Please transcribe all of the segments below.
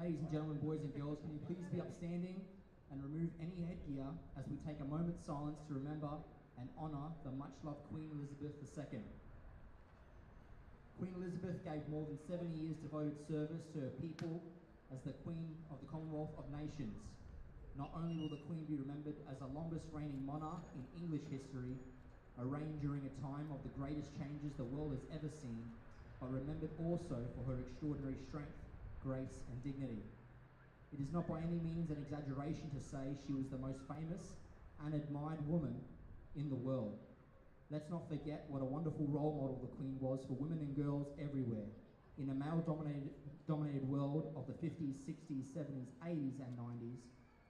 Ladies and gentlemen, boys and girls, can you please be upstanding and remove any headgear as we take a moment's silence to remember and honour the much-loved Queen Elizabeth II. Queen Elizabeth gave more than 70 years devoted service to her people as the Queen of the Commonwealth of Nations. Not only will the Queen be remembered as the longest reigning monarch in English history, a reign during a time of the greatest changes the world has ever seen, but remembered also for her extraordinary strength, grace and dignity. It is not by any means an exaggeration to say she was the most famous and admired woman in the world. Let's not forget what a wonderful role model the Queen was for women and girls everywhere. In a male-dominated world of the 50s, 60s, 70s, 80s and 90s,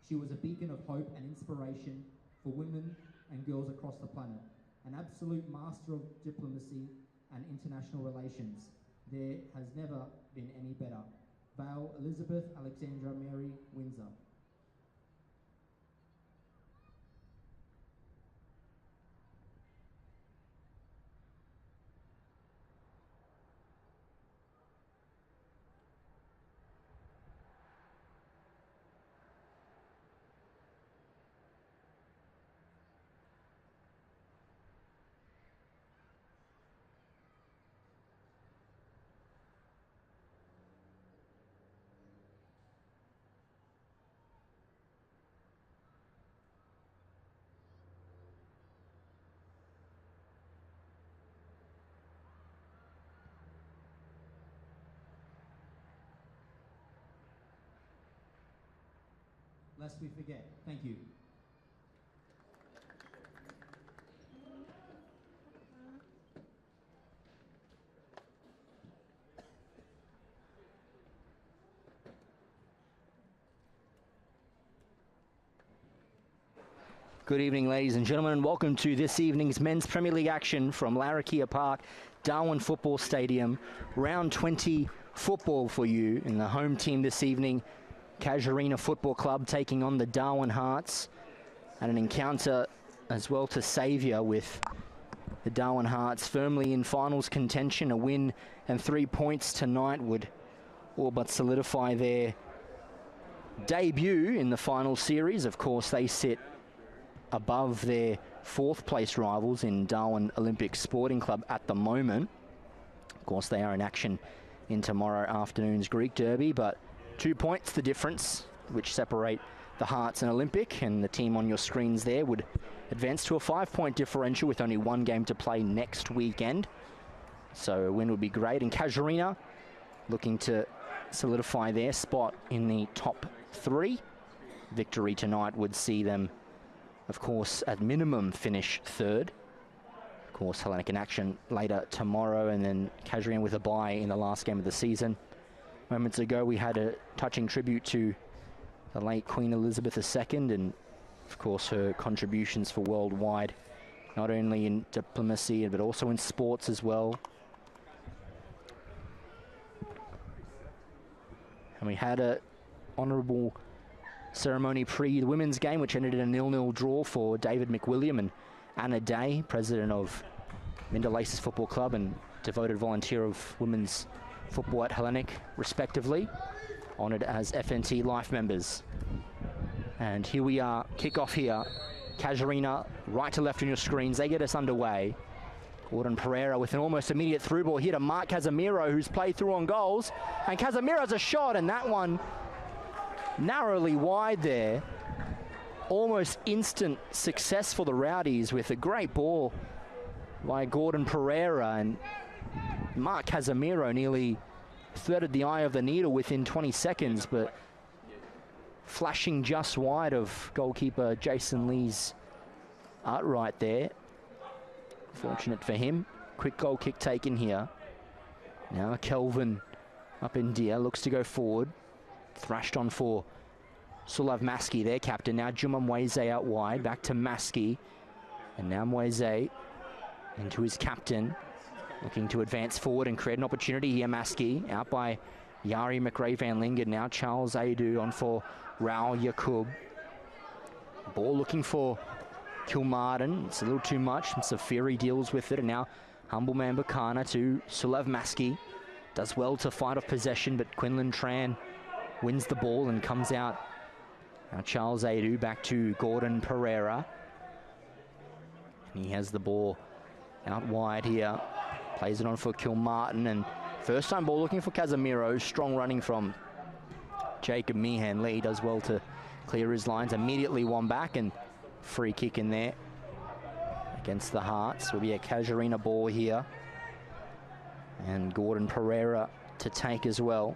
she was a beacon of hope and inspiration for women and girls across the planet. An absolute master of diplomacy and international relations. There has never been any better. Vale Elizabeth Alexandra Mary Windsor. Lest we forget. Thank you. Good evening, ladies and gentlemen, and welcome to this evening's Men's Premier League action from Larrakia Park, Darwin Football Stadium. Round 20 football for you, in the home team this evening, CASUARINA Football Club taking on the Darwin Hearts, and an encounter as well to saviour with the Darwin Hearts firmly in finals contention. A win and 3 points tonight would all but solidify their debut in the final series. Of course, they sit above their fourth place rivals in Darwin Olympic Sporting Club at the moment. Of course, they are in action in tomorrow afternoon's Greek Derby, but 2 points the difference which separate the Hearts and Olympic, and the team on your screens there would advance to a 5-point differential with only one game to play next weekend. So a win would be great, and CASUARINA looking to solidify their spot in the top 3. Victory tonight would see them, of course, at minimum finish 3rd. Of course, Hellenic in action later tomorrow, and then CASUARINA with a bye in the last game of the season. Moments ago, we had a touching tribute to the late Queen Elizabeth II, and of course her contributions for worldwide, not only in diplomacy but also in sports as well. And we had a honourable ceremony pre the women's game, which ended in a 0-0 draw for David McWilliam and Anna Day, president of Minder Laces Football Club and devoted volunteer of women's football at Hellenic, respectively, honoured as FNT Life members. And here we are, kick-off here. CASUARINA, right to left on your screens, they get us underway. Gordon Pereira with an almost immediate through ball here to Mark Casemiro, who's played through on goals. And Casemiro's a shot, and that one narrowly wide there. Almost instant success for the Rowdies with a great ball by Gordon Pereira, and Mark Casemiro nearly threaded the eye of the needle within 20 seconds, but flashing just wide of goalkeeper Jason Lee's outright there. Fortunate for him. Quick goal kick taken here. Now Kelvin up in deer, looks to go forward. Thrashed on for Sulav Maski, their captain. Now Juma Mweze out wide, back to Maski. And now Mweze into his captain, looking to advance forward and create an opportunity here. Maski out by Yari McRae Van Lingen. Now Charles Adu on for Raul Yakub. Ball looking for Kilmartin. It's a little too much. Safiri deals with it. And now Humbleman Bakana to Sulav Maski. Does well to fight off possession, but Quinlan Tran wins the ball and comes out. Now Charles Adu back to Gordon Pereira. And he has the ball out wide here. Plays it on for Kilmartin, and first time ball looking for Casemiro. Strong running from Jacob Meehan. He does well to clear his lines. Immediately one back, and free kick in there against the Hearts. Will be a Casuarina ball here. And Gordon Pereira to take as well.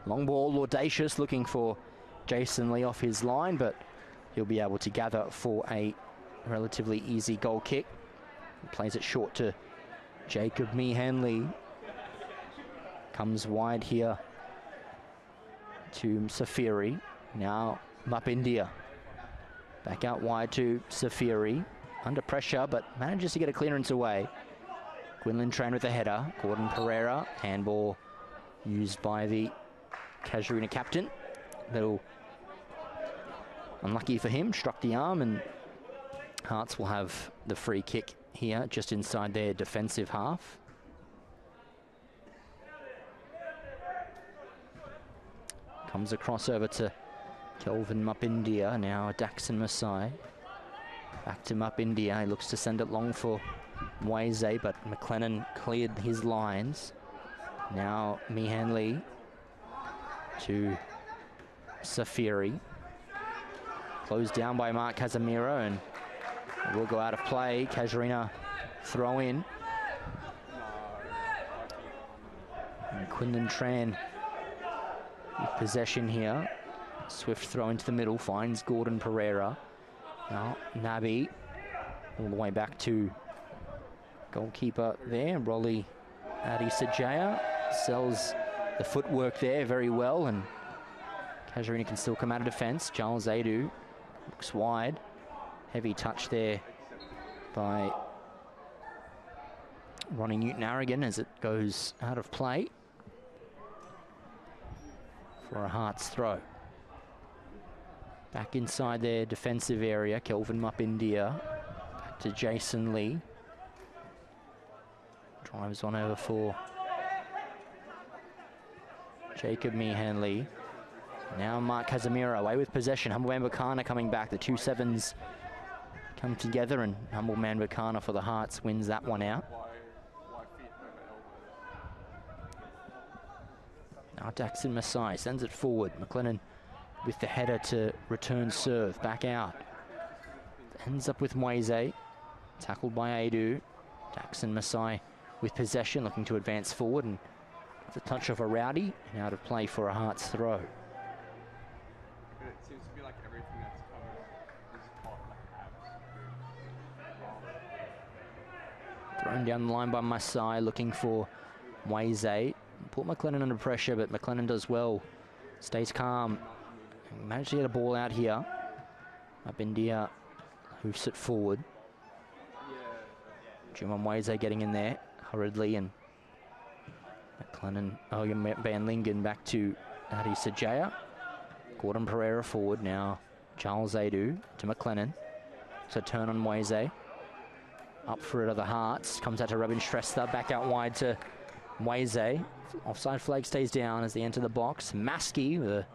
Long ball, audacious, looking for Jason Lee off his line, but he'll be able to gather for a relatively easy goal kick. He plays it short to Jacob Meehan. Comes wide here to Safiri. Now Mapindia. Back out wide to Safiri. Under pressure, but manages to get a clearance away. Quinlan Tran with the header. Gordon Pereira. Handball used by the Casuarina captain. Little unlucky for him. Struck the arm, and Hearts will have the free kick here just inside their defensive half. Comes across over to Kelvin Mapindia. Now Daxon Masai. Back to Mapindia. He looks to send it long for Moise, but McLennan cleared his lines. Now Meehan to Safiri. Closed down by Mark Casemiro, and it will go out of play. Casuarina throw in. And Quinlan Tran with possession here. Swift throw into the middle, finds Gordon Pereira. Now Nabi all the way back to goalkeeper there, Rolly Adisajaya. Sells the footwork there very well, and Casuarina can still come out of defence. Charles Adu looks wide. Heavy touch there by Ronnie Newton-Arrigan as it goes out of play for a Hearts throw. Back inside their defensive area, Kelvin Mapindia. Back to Jason Lee. Drives on over for Jacob Meehan. Now Mark Casemiro away with possession. Humble Mambakana coming back. The two sevens come together, and Humble Mambakana for the Hearts wins that one out. Now Daxon Masai sends it forward. McLennan with the header to return serve. Back out. Ends up with Moise. Tackled by Adu. Daxon Masai with possession, looking to advance forward, and the touch of a Rowdy, and out of play for a Hearts throw. It seems to be like everything that's covered is caught like Thrown down the line by Masai, looking for Moise. Put McLennan under pressure, but McLennan does well. Stays calm. Managed to get a ball out here. Mapindia hoofs it forward. Juma Moise getting in there hurriedly, and McLennan, Van Lingen back to Adi Sajaya. Gordon Pereira forward now. Charles Adu to McLennan. So turn on Moise. Up for it are the Hearts. Comes out to Robin Shrestha. Back out wide to Moise. Offside flag stays down as they enter the box. Maskey with a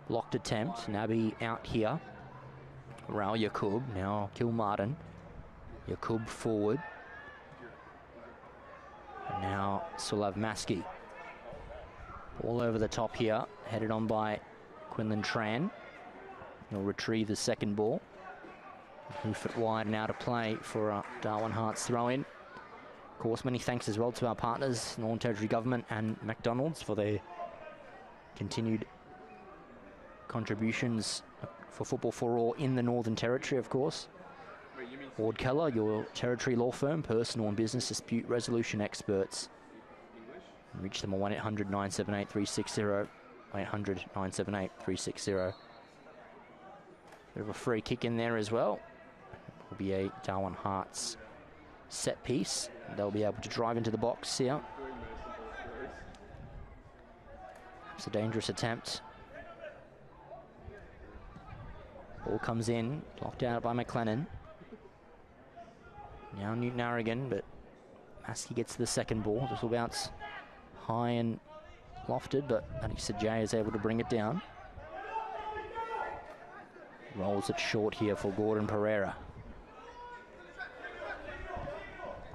blocked attempt. Nabi out here. Raul Yakub. Now Kilmartin. Yakub forward. And now Sulav Maskey. All over the top here. Headed on by Quinlan Tran. He'll retrieve the second ball. Hoof it wide and out of play for a Darwin Hearts throw-in. Of course, many thanks as well to our partners, Northern Territory Government and McDonald's, for their continued contributions for Football for All in the Northern Territory, of course. Ward Keller, your Territory law firm, personal and business dispute resolution experts. Reach them on 1-800-978-360, 800-978-360. Bit of a free kick in there as well. Will be a Darwin Hearts set piece. They'll be able to drive into the box here. It's a dangerous attempt. Ball comes in, blocked out by McLennan. Now Newton-Arrigan, but Maskey gets the second ball. This will bounce high and lofted, but Adisa J is able to bring it down. Rolls it short here for Gordon Pereira.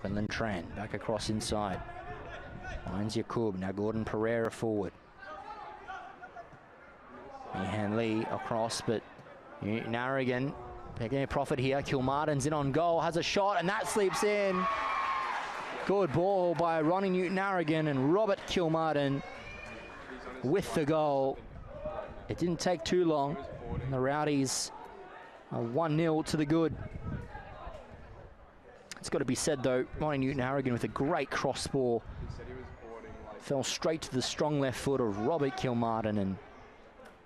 Quinlan Tran back across inside. Finds Yakub. Now Gordon Pereira forward. Mihan Lee across, but Narrigan taking a profit here. Kilmartin's in on goal, has a shot, and that sleeps in. Good ball by Ronnie Newton-Narrigan, and Robert Kilmartin with the goal. It didn't take too long, and the Rowdies are 1-0 to the good. It's got to be said though, Ronnie Newton-Narrigan with a great cross ball. Fell straight to the strong left foot of Robert Kilmartin, and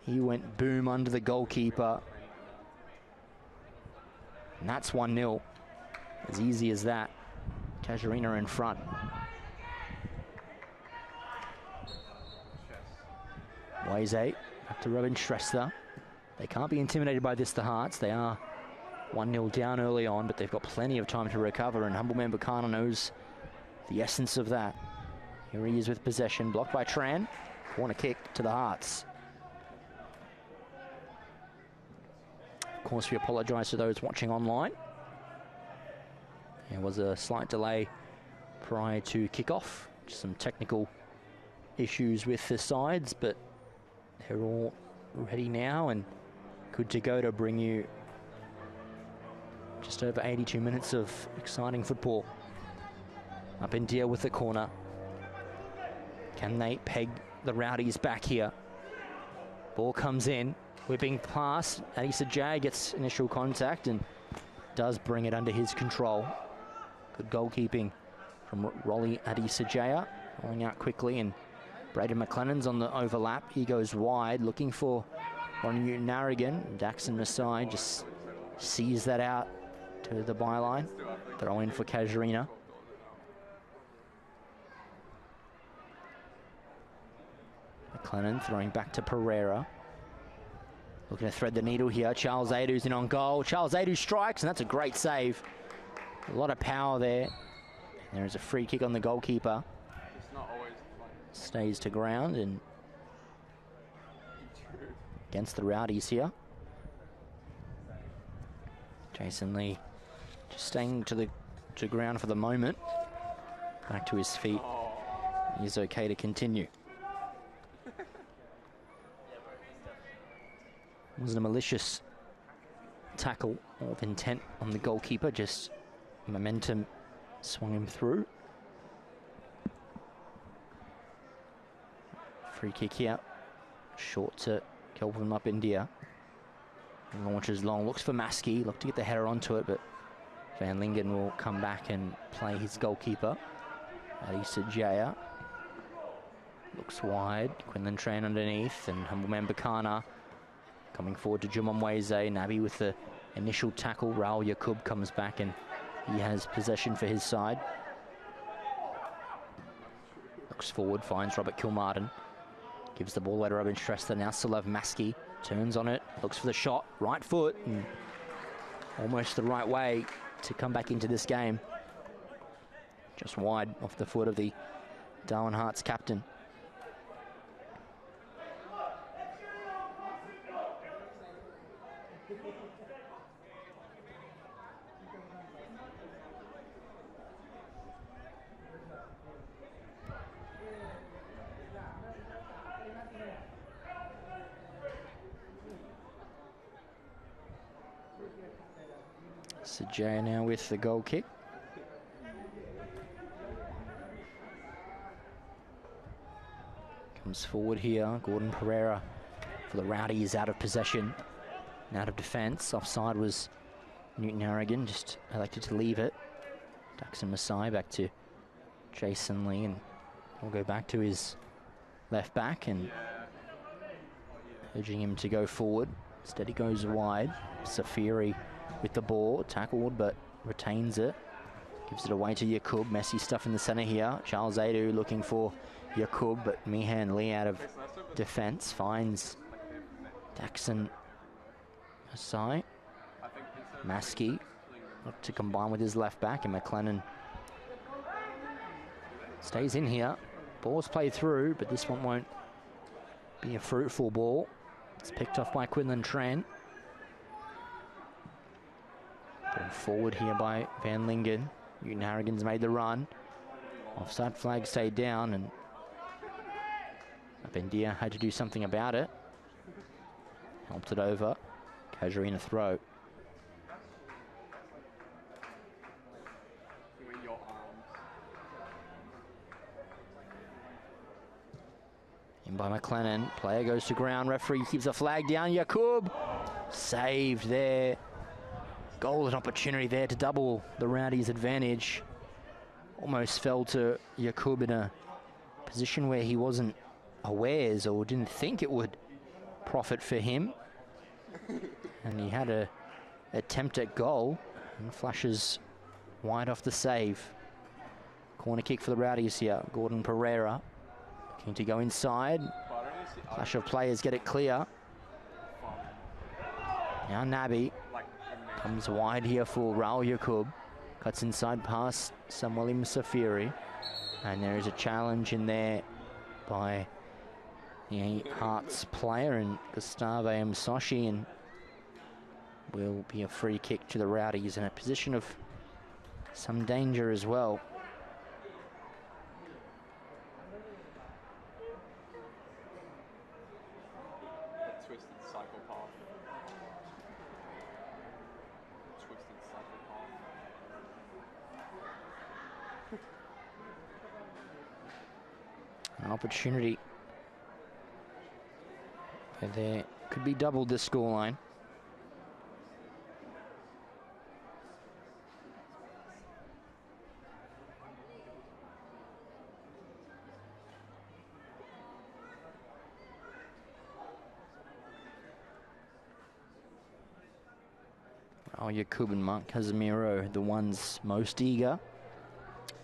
he went boom under the goalkeeper. And that's 1-0. As easy as that. Casuarina in front. Waze back to Robin Shrestha. They can't be intimidated by this, the Hearts. They are 1-0 down early on, but they've got plenty of time to recover, and Humbleman Bukana knows the essence of that. Here he is with possession, blocked by Tran. Corner kick to the Hearts. Of course, we apologise to those watching online. There was a slight delay prior to kickoff. Just some technical issues with the sides, but they're all ready now and good to go to bring you just over 82 minutes of exciting football. Up in Deer with the corner. Can they peg the Rowdies back here? Ball comes in, whipping past. Adisa J gets initial contact and does bring it under his control. Good goalkeeping from Rolly Adisa J, rolling out quickly, and Braden McLennan's on the overlap. He goes wide, looking for Ronnie Newton-Narrigan. Daxon Masai just sees that out to the byline. Throw in for Casuarina. McLennan throwing back to Pereira. Looking to thread the needle here. Charles Adu's in on goal. Charles Adu strikes, and that's a great save. A lot of power there. There is a free kick on the goalkeeper. It's not always fun. Stays to ground and against the Rowdies here. Jason Lee just staying to ground for the moment. Back to his feet. He's okay to continue. Wasn't a malicious tackle of intent on the goalkeeper, just momentum swung him through. Free kick here. Short to Kelvin up India. Launches long, looks for Maskey, look to get the header onto it, but Van Lingen will come back and play his goalkeeper. Adisa Jaya looks wide. Quinlan Tran underneath, and Humbleman Bukana coming forward to Jumon Weze. Nabi with the initial tackle. Raul Yakub comes back and he has possession for his side. Looks forward, finds Robert Kilmartin. Gives the ball to Robin Shrestha. Now still have Maskey. Turns on it, looks for the shot. Right foot, and almost the right way to come back into this game. Just wide off the foot of the Darwin Hearts captain. Sajaya now with the goal kick. Comes forward here. Gordon Pereira for the Rowdies out of possession and out of defence. Offside was Newton-Narrigan, just elected to leave it. Daxon Masai back to Jason Lee, and we'll go back to his left back and urging him to go forward. Instead he goes wide. Safiri with the ball, tackled but retains it. Gives it away to Yakub. Messy stuff in the centre here. Charles Adu looking for Yakub, but Mihan Lee out of defence finds Daxon Masai. Maskey look to combine with his left back, and McLennan stays in here. Ball's played through, but this one won't be a fruitful ball. It's picked off by Quinlan Tran. Ball forward here by Van Lingen. Newton Harrigan's made the run. Offside flag stayed down, and Bendia had to do something about it. Helped it over. CASUARINA throw. In by McLennan. Player goes to ground. Referee keeps a flag down. Yakub saved there. Golden opportunity there to double the Rowdies' advantage. Almost fell to Yakub in a position where he wasn't awares or didn't think it would profit for him. And he had a attempt at goal and flashes wide off the save. Corner kick for the Rowdies here. Gordon Pereira looking to go inside. Flash of players get it clear. Now Nabi comes wide here for Raul Yakub. Cuts inside past Samuel Safiri. And there is a challenge in there by the Hearts player and Gustavo Msoshi, and will be a free kick to the Rowdies in a position of some danger as well. Twisted psychopath. Twisted psychopath. An opportunity where there could be doubled the scoreline. Yakub and Mark Casemiro, the ones most eager.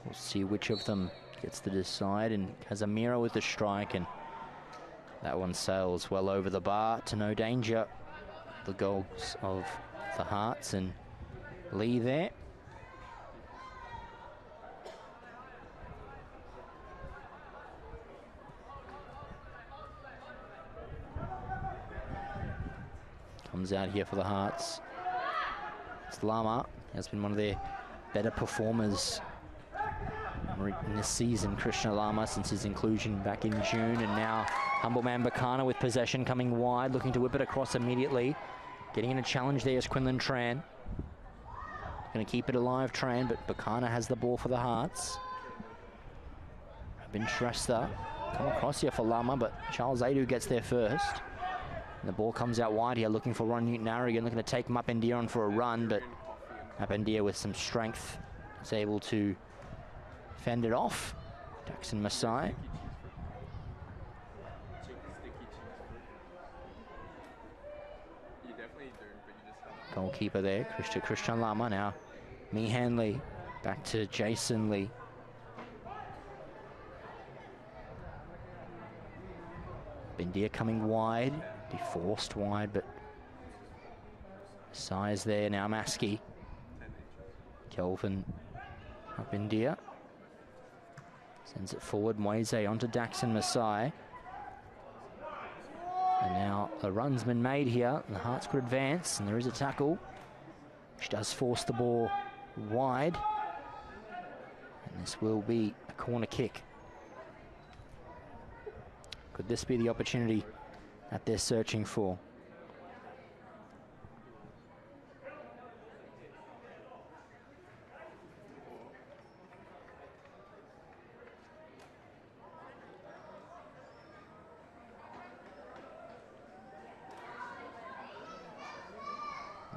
We'll see which of them gets to decide. And Casemiro with the strike, and that one sails well over the bar to no danger. The goals of the Hearts and Lee there. Comes out here for the Hearts. Lama has been one of their better performers in this season, Krishna Lama, since his inclusion back in June. And now Humbleman Bakana with possession, coming wide, looking to whip it across immediately. Getting in a challenge there is Quinlan Tran. Going to keep it alive, Tran, but Bakana has the ball for the Hearts. Bin Shrestha come across here for Lama, but Charles Adu gets there first. And the ball comes out wide here, looking for Ron Newton-Harrigan, looking to take Mapendia on for a run, but Mapendia with some strength is able to fend it off. Daxon Masai. Goalkeeper there, Christian Lama now. Meehan Lee, back to Jason Lee. Bendia coming wide. Be forced wide, but size there now. Maskey, Kelvin up India, sends it forward. Moise onto Daxon Masai, and now a run's been made here. The Hearts could advance, and there is a tackle, which does force the ball wide, and this will be a corner kick. Could this be the opportunity that they're searching for?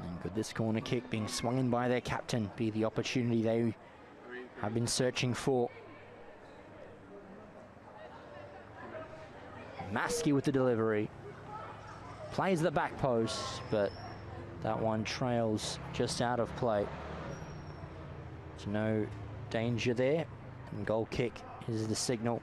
And could this corner kick, being swung in by their captain, be the opportunity they have been searching for? Maskey with the delivery. Plays the back post, but that one trails just out of play. So no danger there. And goal kick is the signal.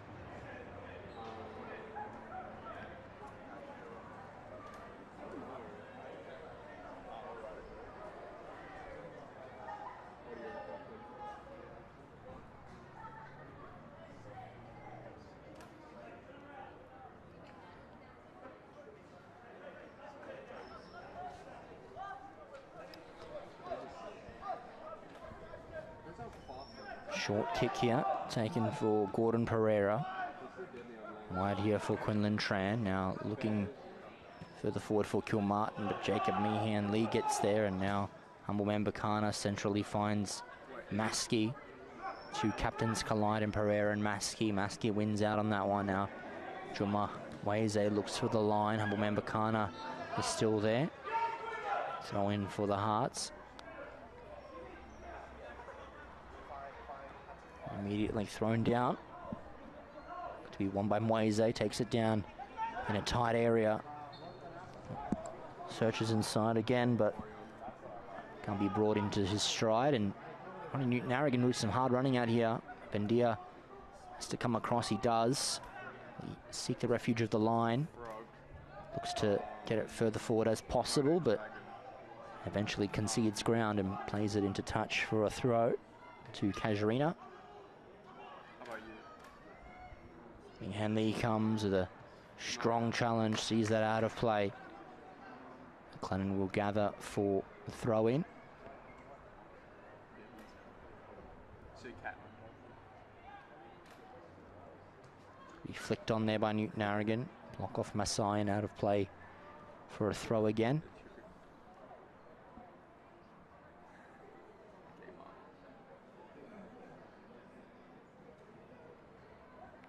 Short kick here, taken for Gordon Pereira. Wide here for Quinlan Tran, now looking further forward for Kilmartin, but Jacob Meehan Lee gets there, and now Humble Mbakana centrally finds Maskey. Two captains collide in Pereira and Maskey. Maskey wins out on that one now. Juma Weze looks for the line. Humble Mbakana is still there. Throw in for the Hearts. Immediately thrown down. To be won by Mweze, takes it down in a tight area. Searches inside again, but can't be brought into his stride. And Ronnie Newton-Narrogin with some hard running out here. Bendia has to come across, he does. Seek the refuge of the line. Looks to get it further forward as possible, but eventually concedes ground and plays it into touch for a throw to CASUARINA. Henley comes with a strong challenge, sees that out of play. McLennan will gather for the throw-in. Be flicked on there by Newton-Narrogin. Block off Masai and out of play for a throw again.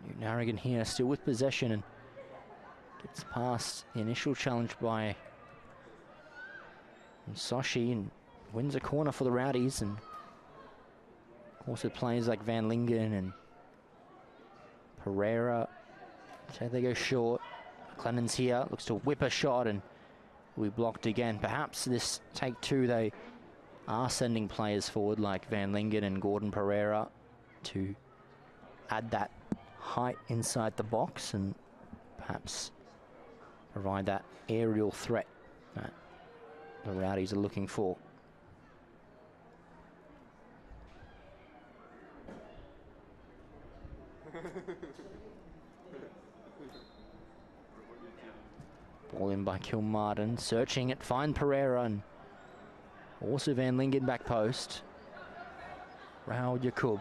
Newton-Narrogin here still with possession and gets past the initial challenge by Soshi and wins a corner for the Rowdies, and also players like Van Lingen and Pereira. So they go short. McLennan's here, looks to whip a shot and will be blocked again. Perhaps this take two they are sending players forward like Van Lingen and Gordon Pereira to add that height inside the box and perhaps provide that aerial threat that the Rowdies are looking for. Ball in by Kilmartin, searching it, find Pereira and also Van Lingen back post. Raul Yakub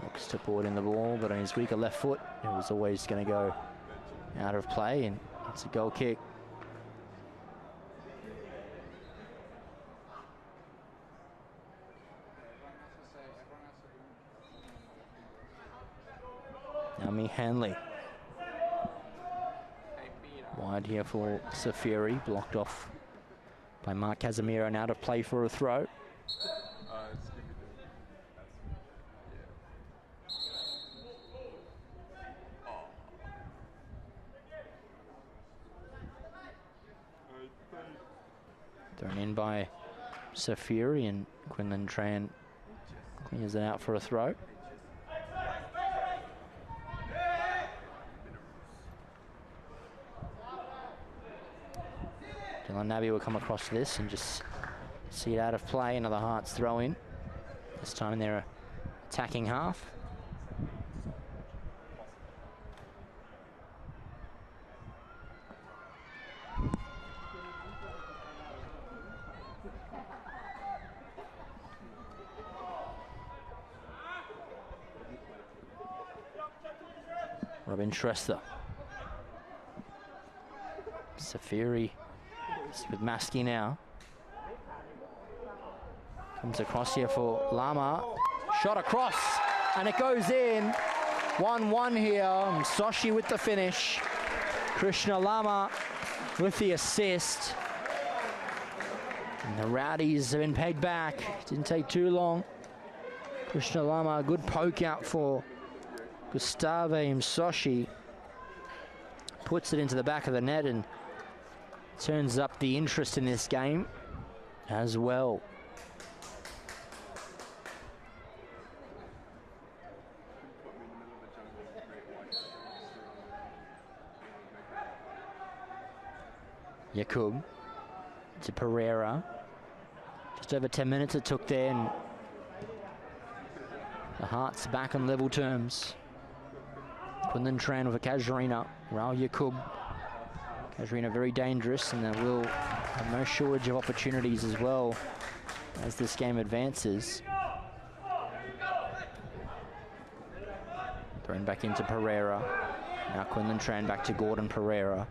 looks to put in the ball, but on his weaker left foot, it was always going to go out of play, and it's a goal kick. Naomi Hanley. Wide here for Safiri, blocked off by Mark Casemiro and out of play for a throw. Thrown in by Safiri, and Quinlan Tran clears it out for a throw. Dylan Nabby will come across this and just see it out of play. Another Hearts throw in. This time in their attacking half. Robin Shrestha. Safiri with Maskey now. Comes across here for Lama. Shot across, and it goes in. 1-1 here. Soshi with the finish. Krishna Lama with the assist. And the Rowdies have been paid back. Didn't take too long. Krishna Lama, a good poke out for Gustave Msoshi. Puts it into the back of the net and turns up the interest in this game as well. Yakub to Pereira. Just over 10 minutes it took there, and the Hearts back on level terms. Quinlan Tran with a CASUARINA. Raul Yakub. CASUARINA very dangerous, and they will have no shortage of opportunities as well as this game advances. Thrown back into Pereira. Now Quinlan Tran back to Gordon Pereira.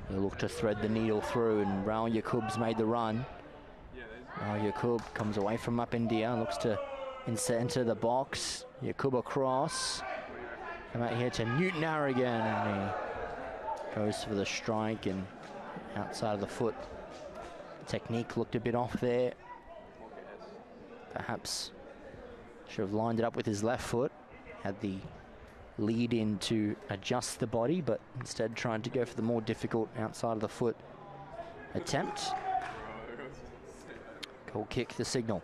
He'll look to thread the needle through, and Raul Yakub's made the run. Raul Yakub comes away from Mapindia, looks to enter the box. Yakub across. Come out here to Newton Harrigan, and he goes for the strike and outside of the foot. Technique looked a bit off there. Perhaps should have lined it up with his left foot. Had the lead in to adjust the body, but instead trying to go for the more difficult outside of the foot attempt. Goal kick, the signal.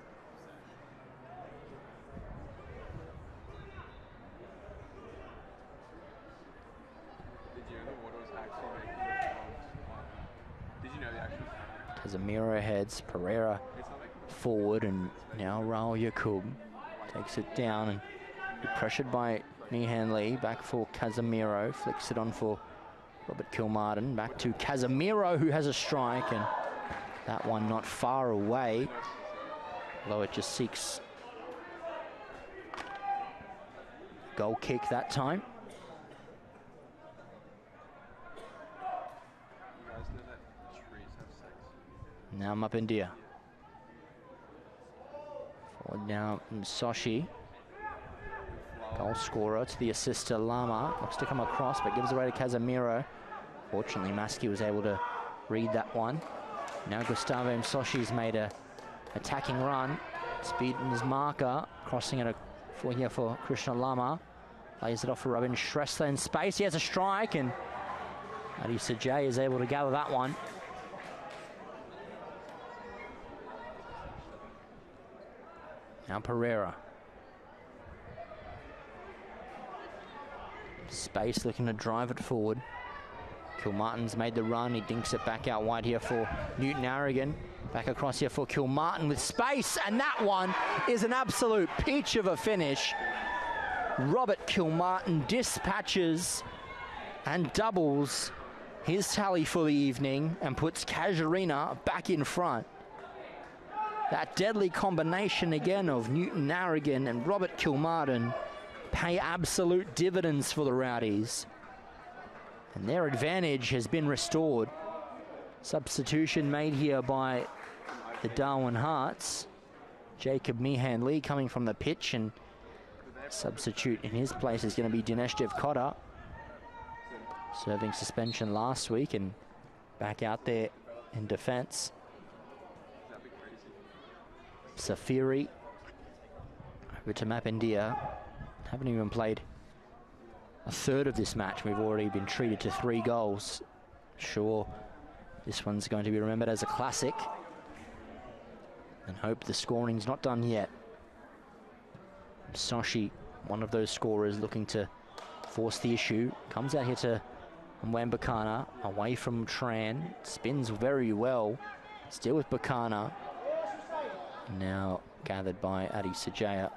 Casemiro heads, Pereira forward, and now Raul Yakub takes it down and pressured by Meehan Lee. Back for Casemiro, flicks it on for Robert Kilmartin. Back to Casemiro, who has a strike, and that one not far away, although it just seeks goal kick that time. Now Mapindia. Forward now Soshi. Goal scorer to the assister Lama. Looks to come across, but gives away to Casemiro. Fortunately, Maskey was able to read that one. Now Gustavo Msoshi's made a attacking run. Speed in his marker. Crossing it for Krishna Lama. Lays it off for Robin Shrestha in space. He has a strike, and Adi Sajay is able to gather that one. Now Pereira. Space, looking to drive it forward. Kilmartin's made the run. He dinks it back out wide here for Newton Harrigan. Back across here for Kilmartin with space, and that one is an absolute peach of a finish. Robert Kilmartin dispatches and doubles his tally for the evening and puts CASUARINA back in front. That deadly combination again of Newton Harrigan and Robert Kilmartin pay absolute dividends for the Rowdies. And their advantage has been restored. Substitution made here by the Darwin Hearts. Jacob Meehan Lee coming from the pitch, and substitute in his place is going to be Dinesh Devkota, serving suspension last week and back out there in defence. Safiri over to Mapindia. Haven't even played a third of this match. We've already been treated to 3 goals. Sure, this one's going to be remembered as a classic, and hope the scoring's not done yet. Soshi, one of those scorers, looking to force the issue. Comes out here to Mwambakana, away from Tran. Spins very well. Still with Bakana. Now gathered by Adi Sajaya.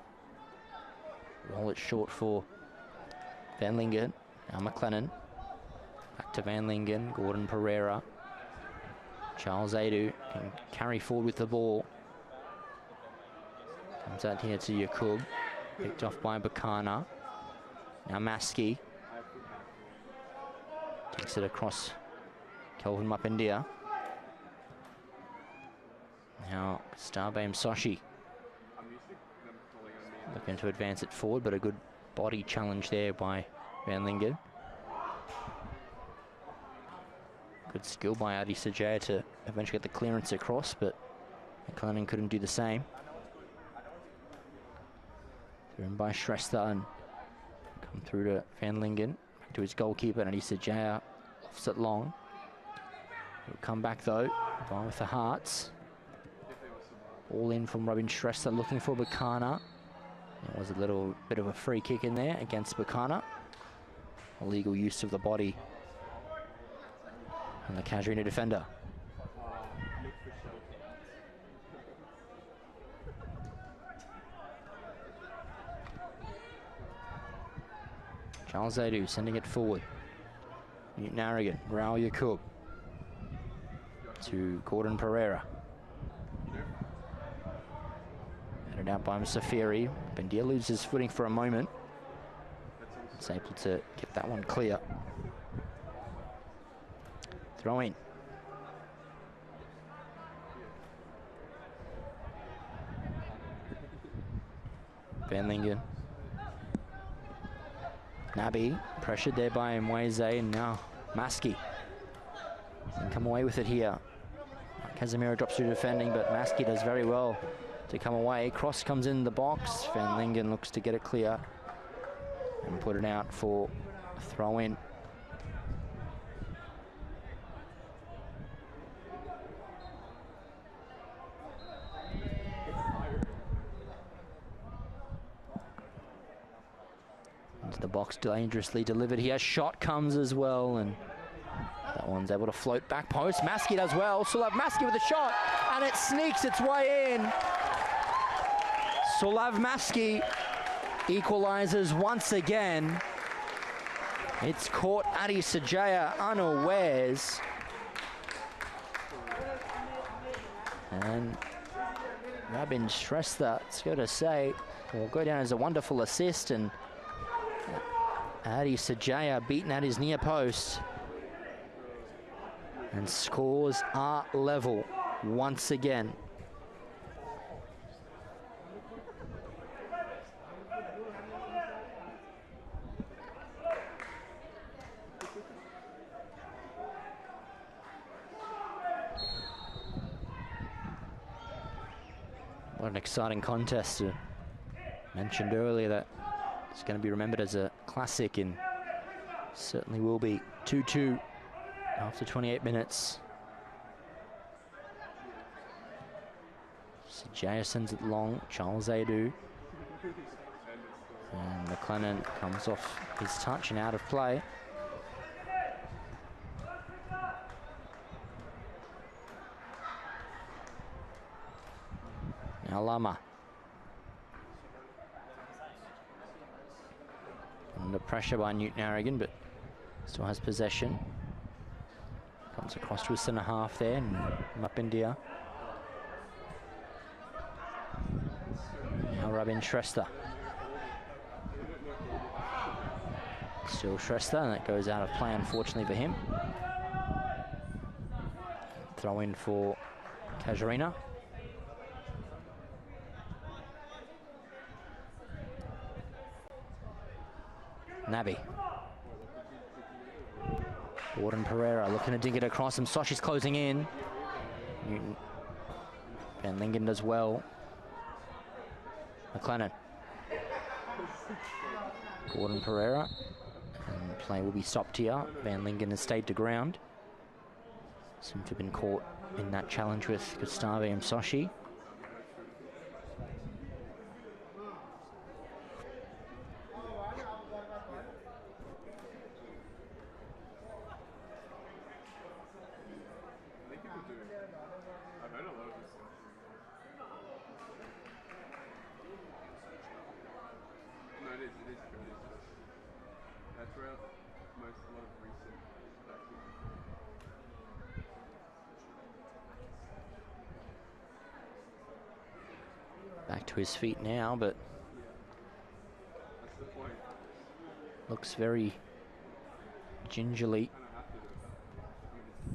Roll it short for Van Lingen. Now McLennan. Back to Van Lingen. Gordon Pereira. Charles Adu can carry forward with the ball. Comes out here to Yakub. Picked off by Bakana. Now Maskey. Takes it across Kelvin Mapindia. Now Starbe Msoshi. Looking to advance it forward, but a good body challenge there by Van Lingen. Good skill by Adi Sajaya to eventually get the clearance across, but McLennan couldn't do the same. Thrown by Shrestha and come through to Van Lingen. Back to his goalkeeper, Adi Sajaya lofts it long. He'll come back though, by with the Hearts. All in from Robin Shrestha, looking for Bakana. There was a little bit of a free kick in there against Bakana. Illegal use of the body from the CASUARINA defender. Charles Adu sending it forward. Newton Harrigan, Raul Yakub to Gordon Pereira. Headed out by Safiri. Bendia loses footing for a moment. It's able to get that one clear. Throw in. Van Lingen. Nabi pressured there by Mweze, and now Maskey can come away with it here. Casemiro drops through defending, but Maskey does very well to come away. Cross comes in the box. Van Lingen looks to get it clear and put it out for a throw in. Into the box, dangerously delivered here. Shot comes as well, and that one's able to float back post. Maskey does well. Sulav Maskey with a shot, and it sneaks its way in. Sulav Maskey equalizes once again. It's caught Adi Sajaya unawares. And Rabin Shrestha, it's got to say, will go down as a wonderful assist, and Adi Sajaya beaten at his near post. And scores are level once again. What an exciting contest. Mentioned earlier that it's going to be remembered as a classic, and certainly will be. 2-2 after 28 minutes. Sajaya sends it long. Charles Adu. And McLennan comes off his touch and out of play. Now Lama. Under pressure by Newton Harrigan, but still has possession. Comes across to his centre half there, and Mapindia. Now Rabin Shrestha. Still Shrestha, and that goes out of play, unfortunately for him. Throw in for CASUARINA. Nabi. Gordon Pereira looking to dig it across him. Soshi's closing in. Newton. Van Lingen does well. McLennan. Gordon Pereira. And play will be stopped here. Van Lingen has stayed to ground. Seemed to have been caught in that challenge with Gustave and Soshi. Back to his feet now, but looks very gingerly.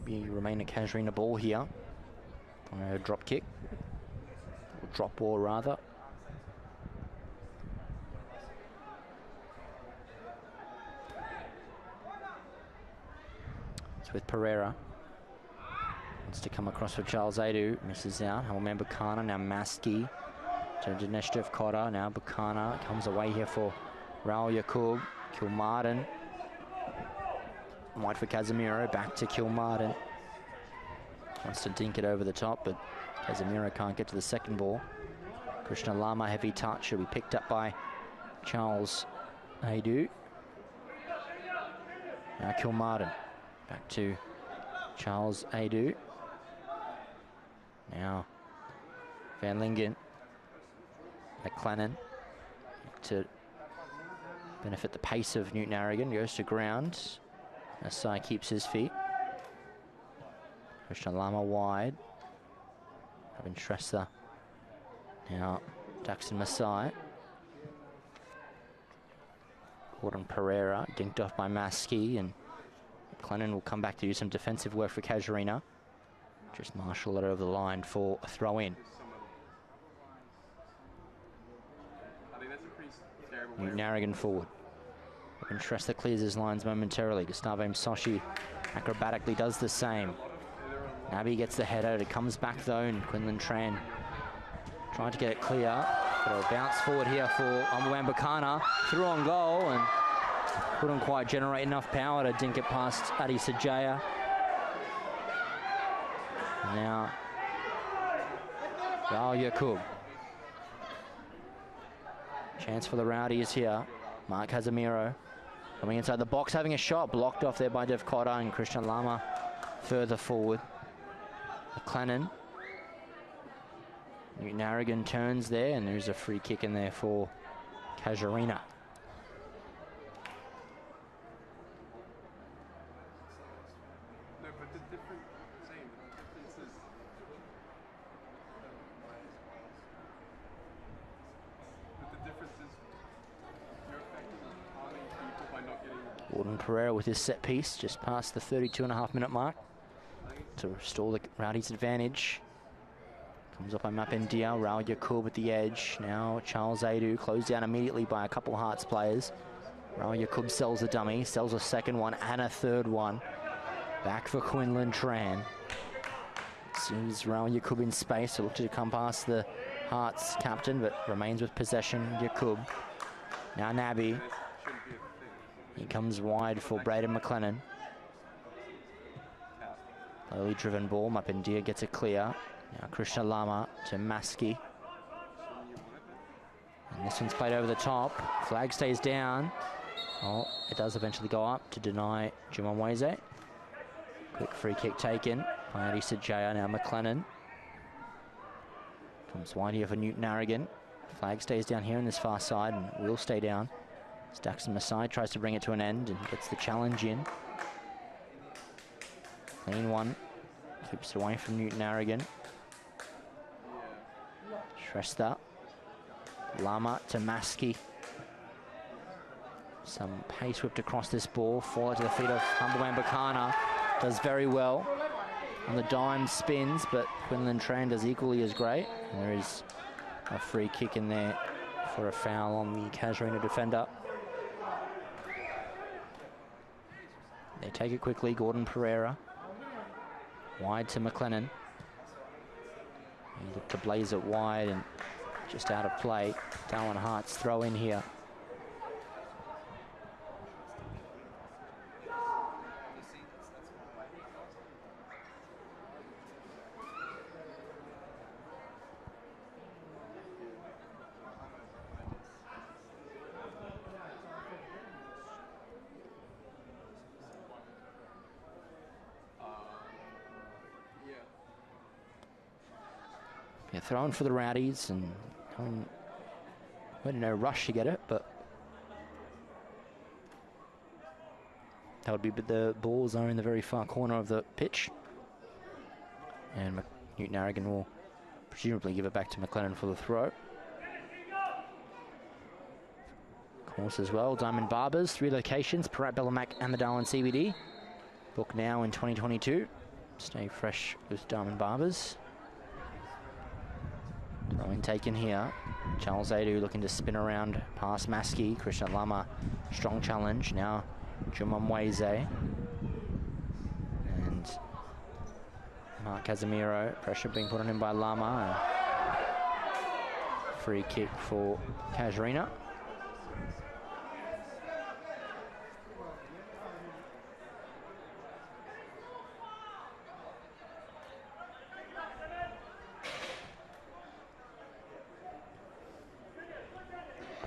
Remain a CASUARINA ball here on a drop kick, or drop ball rather. It's with Pereira. Wants to come across for Charles Adu, misses out. Helman Bukana, now Maskey. To Dinesh Kota, now Bukana comes away here for Raul Yakub. Kilmartin. Wide for Casemiro, back to Kilmartin. Wants to dink it over the top, but Casemiro can't get to the second ball. Krishna Lama, heavy touch, will be picked up by Charles Adu. Now Kilmartin, back to Charles Adu. Now Van Lingen. McLennan to benefit the pace of Newton Harrigan, goes to ground. Asai keeps his feet. Krishna Lama wide. Rabin Shrestha. Now Daxton Masai. Gordon Pereira dinked off by Maskey, and McLennan will come back to do some defensive work for Casuarina. Just marshal it over the line for a throw-in. I think that's a pretty terrible Newton Narragain forward. Shrestha clears his lines momentarily. Gustavo Msoshi acrobatically does the same. Nabi gets the header. It comes back though, and Quinlan Tran trying to get it clear. But a bounce forward here for Amwambakana. Through on goal and couldn't quite generate enough power to dink it past Adi Sajaya. Now, Raul Yakub. Chance for the Rowdies here. Mark Casemiro coming inside the box, having a shot. Blocked off there by Dev Cotter, and Christian Lama further forward. McLennan. Newton Narragain turns there, and there's a free kick in there for Casuarina. No, but the difference is you're affecting how many people by not getting. Gordon Pereira with his set piece just past the 32.5-minute mark to restore the Rowdies' advantage. Comes up by Mapendia. Raul Yakub at the edge. Now Charles Adu closed down immediately by a couple Hearts players. Raul Yakub sells a dummy, sells a second one and a third one. Back for Quinlan Tran. Sees Raul Yakub in space, so look to come past the Hearts captain, but remains with possession. Yakub. Now Nabi. He comes wide for Braden McLennan. Early driven ball. Mapendia gets it clear. Now Krishna Lama to Maskey. And this one's played over the top. Flag stays down. Oh, it does eventually go up to deny Jumamweze. Quick free kick taken by Adi Sajaya. Now McLennan. Comes wide here for Newton Narragain. Flag stays down here on this far side and will stay down. Stacks him aside, tries to bring it to an end and gets the challenge in. Clean one. Keeps it away from Newton Narragain. Shrestha. Lama to Maskey. Some pace whipped across this ball. Forward to the feet of Humblewambakana. Does very well. On the dime spins, but Quinlan Tran does equally as great. And there is a free kick in there for a foul on the Casuarina defender. They take it quickly. Gordon Pereira. Wide to McLennan. He looked to blaze it wide and just out of play. Darwin Hart's throw in here. Yeah, thrown for the Rowdies, and no rush to get it, but that would be the ball zone in the very far corner of the pitch. And Newton Narragain will presumably give it back to McLennan for the throw. Of course, as well, Diamond Barbers, 3 locations, Parat, Bellamac and the Darwin CBD. Book now in 2022. Stay fresh with Diamond Barbers. Throwing taken here. Charles Adu looking to spin around past Maskey. Krishna Lama, strong challenge. Now Jumamweze. And Mark Casemiro. Pressure being put on him by Lama. And free kick for Casuarina.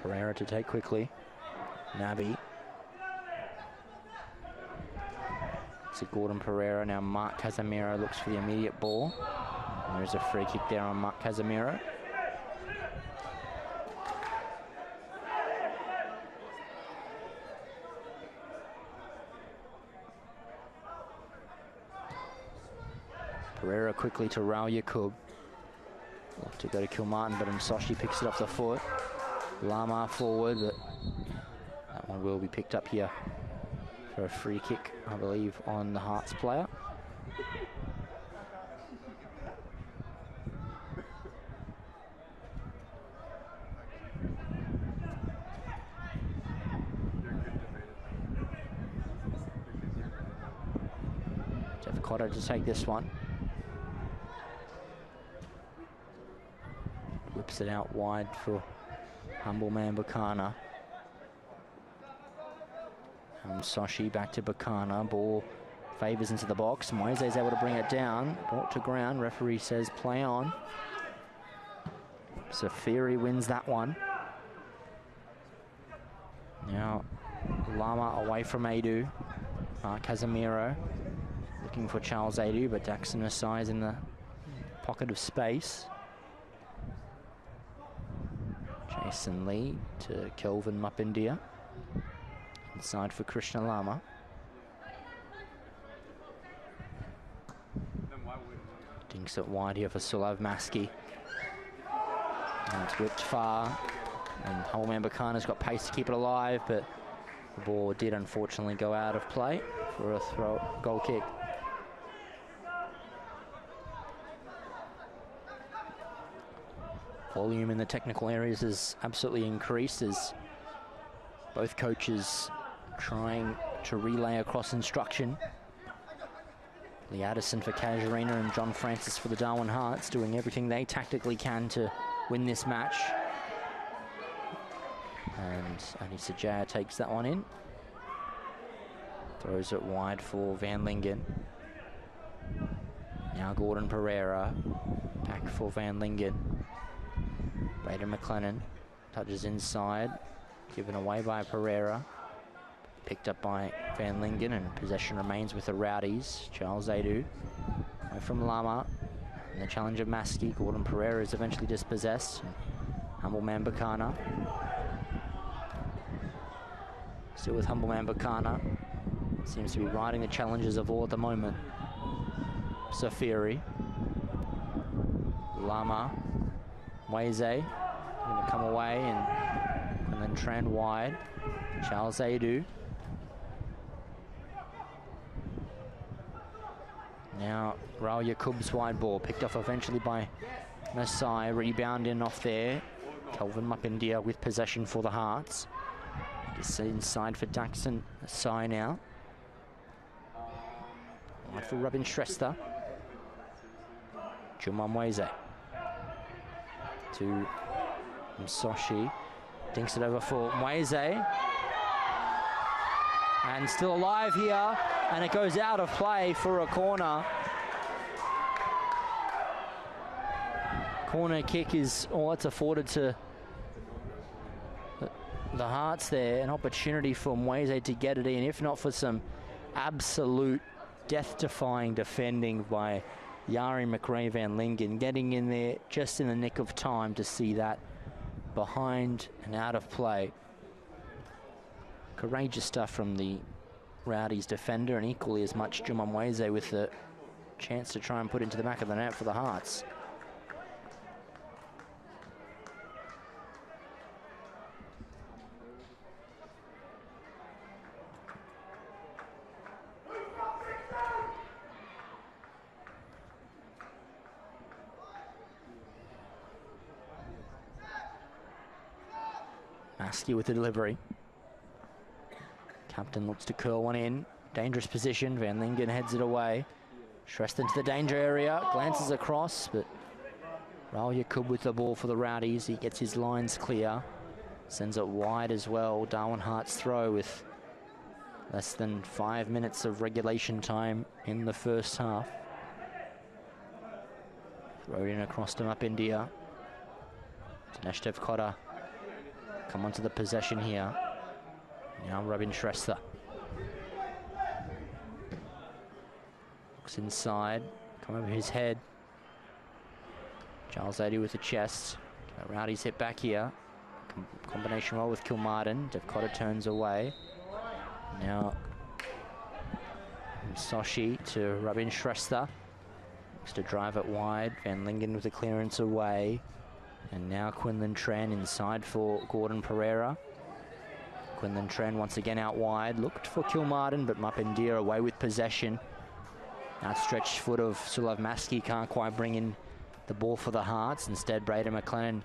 Pereira to take quickly. Nabi. It's a Gordon Pereira. Now Mark Casemiro looks for the immediate ball. And there's a free kick there on Mark Casemiro. Pereira quickly to Raul Yakub. Look to go to Kilmartin, but Msoshi picks it off the foot. Lama forward, but that and will be picked up here for a free kick, I believe, on the Hearts player. Jeff Cotter to take this one. Whips it out wide for humble man Bakana. Soshi back to Bakana. Ball favours into the box. Moise's able to bring it down. Brought to ground. Referee says play on. Safiri wins that one. Now Lama away from Adu. Casemiro looking for Charles Adu, but Daxon Asai is in the pocket of space. Jason Lee to Kelvin Mapindia. Inside for Krishna Lama. Dinks it wide here for Sulav Maski. And it's whipped far. And Holman Bakana's got pace to keep it alive, but the ball did unfortunately go out of play for a goal kick. Volume in the technical areas has absolutely increased as both coaches trying to relay across instruction. Lee Addison for CASUARINA and John Francis for the Darwin Hearts doing everything they tactically can to win this match. And Anissa Jaya takes that one in. Throws it wide for Van Lingen. Now Gordon Pereira. Back for Van Lingen. Braden McLennan touches inside. Given away by Pereira. Picked up by Van Lingen, and possession remains with the Rowdies. Charles Adu away from Lama. And the challenge of Maski. Gordon Pereira is eventually dispossessed. Humble man Bakana. Still with Humble man Bakana. Seems to be riding the challenges of all at the moment. Safiri. Lama. Weze. Going to come away and then trend wide. Charles Adu. Now Raul Yakub's wide ball picked off eventually by Masai. Rebound in off there. Kelvin Mapindia with possession for the Hearts. Just inside for Daxon Masai now. Wide for Robin Shrestha. Juman Weze. To Msoshi. Dinks it over for Mweze. And still alive here. And it goes out of play for a corner. Corner kick is all it's afforded to the Hearts there. An opportunity for Mweze to get it in, if not for some absolute death-defying defending by Yari McRae Van Lingen. Getting in there just in the nick of time to see that behind and out of play. Courageous stuff from the Rowdies defender, and equally as much Juman Weze with the chance to try and put into the back of the net for the Hearts. Maski with the delivery. Captain looks to curl one in. Dangerous position. Van Lingen heads it away. Shrestha into the danger area. Glances across, but Raul Yakub with the ball for the Rowdies. He gets his lines clear. Sends it wide as well. Darwin Hearts throw with less than 5 minutes of regulation time in the first half. Throw it in across to Mapindia. Nashdev Kotta come onto the possession here. Now Robin Shrestha. Looks inside. Come over his head. Charles Adu with the chest. Rowdies hit back here. Combination roll with Kilmartin. Devcotta turns away. Now Soshi to Robin Shrestha. Looks to drive it wide. Van Lingen with the clearance away. And now Quinlan Tran inside for Gordon Pereira. Quinlan Tren once again out wide. Looked for Kilmartin, but Mapindir away with possession. Outstretched foot of Sulav Maski can't quite bring in the ball for the Hearts. Instead, Braden McLennan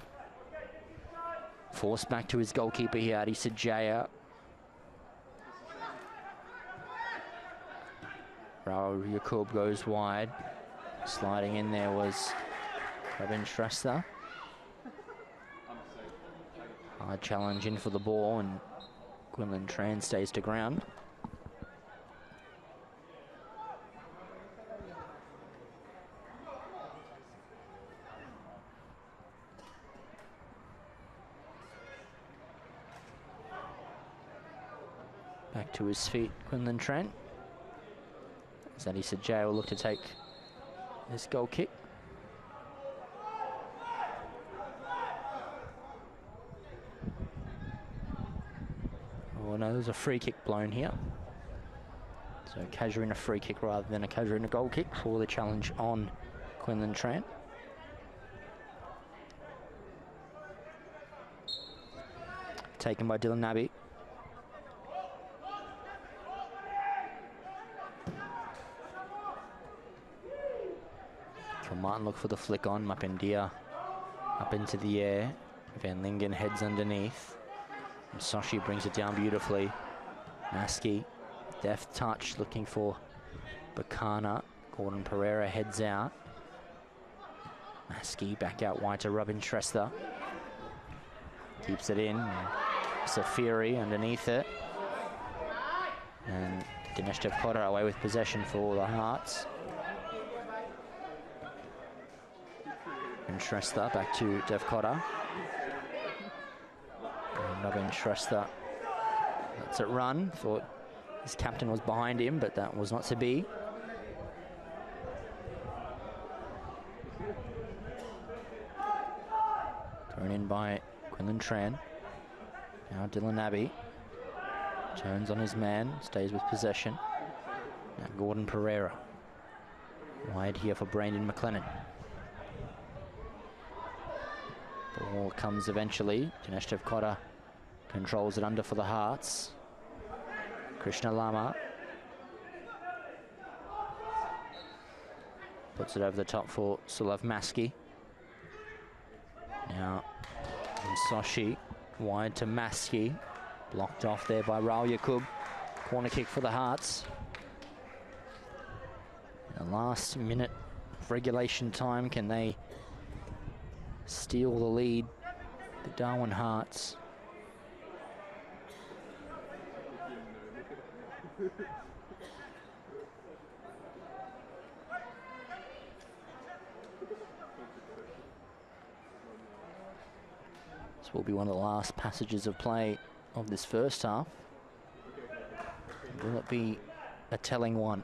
forced back to his goalkeeper here, Adi Sajaya. Raul Yakub goes wide. Sliding in there was Robin Shrestha. Hard challenge in for the ball, and Quinlan Tran stays to ground. Back to his feet, Quinlan Tran. Zadie Sajay will look to take this goal kick. Oh no, there's a free kick blown here. So CASUARINA free kick rather than a CASUARINA goal kick for the challenge on Quinlan Tran. Taken by Dylan Nabby. Martin look for the flick on. Mapindia up into the air. Van Lingen heads underneath. And Soshi brings it down beautifully. Maski, deft touch, looking for Bakana. Gordon Pereira heads out. Maski back out wide to Robin Shrestha. Keeps it in. Safiri underneath it. And Dinesh Devkota away with possession for the Hearts. And Shrestha back to Devkota. And Robin Shrestha lets it run. Thought his captain was behind him, but that was not to be. Thrown in by Quinlan Tran. Now Dylan Abbey turns on his man, stays with possession. Now Gordon Pereira wide here for Brandon McLennan. Ball comes eventually. Dinesh Devkota controls it under for the Hearts. Krishna Lama puts it over the top for Sulav Maski. Now Soshi wide to Maski. Blocked off there by Raul Yakub. Corner kick for the Hearts. In the last minute of regulation time, can they steal the lead? The Darwin Hearts. This will be one of the last passages of play of this first half. Will it be a telling one?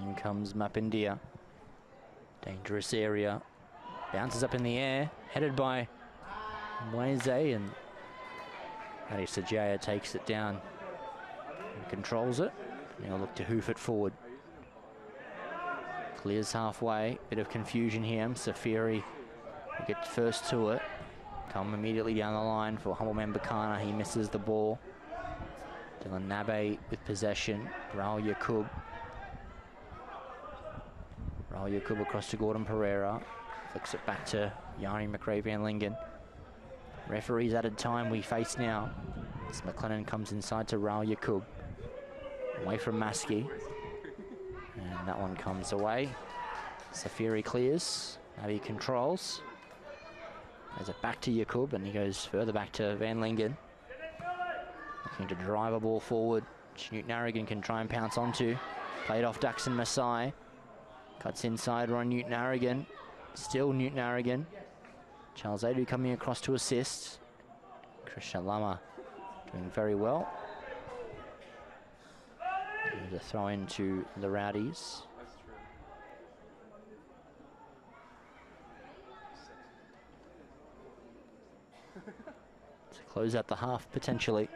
In comes Mapindia. Dangerous area. Bounces up in the air. Headed by Mweze, and Adi Sajaya takes it down and controls it. And he'll look to hoof it forward. Clears halfway. Bit of confusion here. Safiri will get first to it. Come immediately down the line for Humbleman Bakana. He misses the ball. Dylan Nabe with possession. Raul Yakub. Raul Yakub across to Gordon Pereira. Flicks it back to Yanni McRae Van Lingen. Referee's added time we face now. As McLennan comes inside to Raul Yakub. Away from Maski. And that one comes away. Safiri clears. Nabi controls. Has it back to Yakub, and he goes further back to Van Lingen. Looking to drive a ball forward, which Newton Arrigan can try and pounce onto. Played off Daxon Masai. Cuts inside Ron Newton Arrigan. Still Newton Arrigan. Charles Adu coming across to assist. Krishna Lama doing very well. There's a throw in to the Rowdies. To close out the half potentially.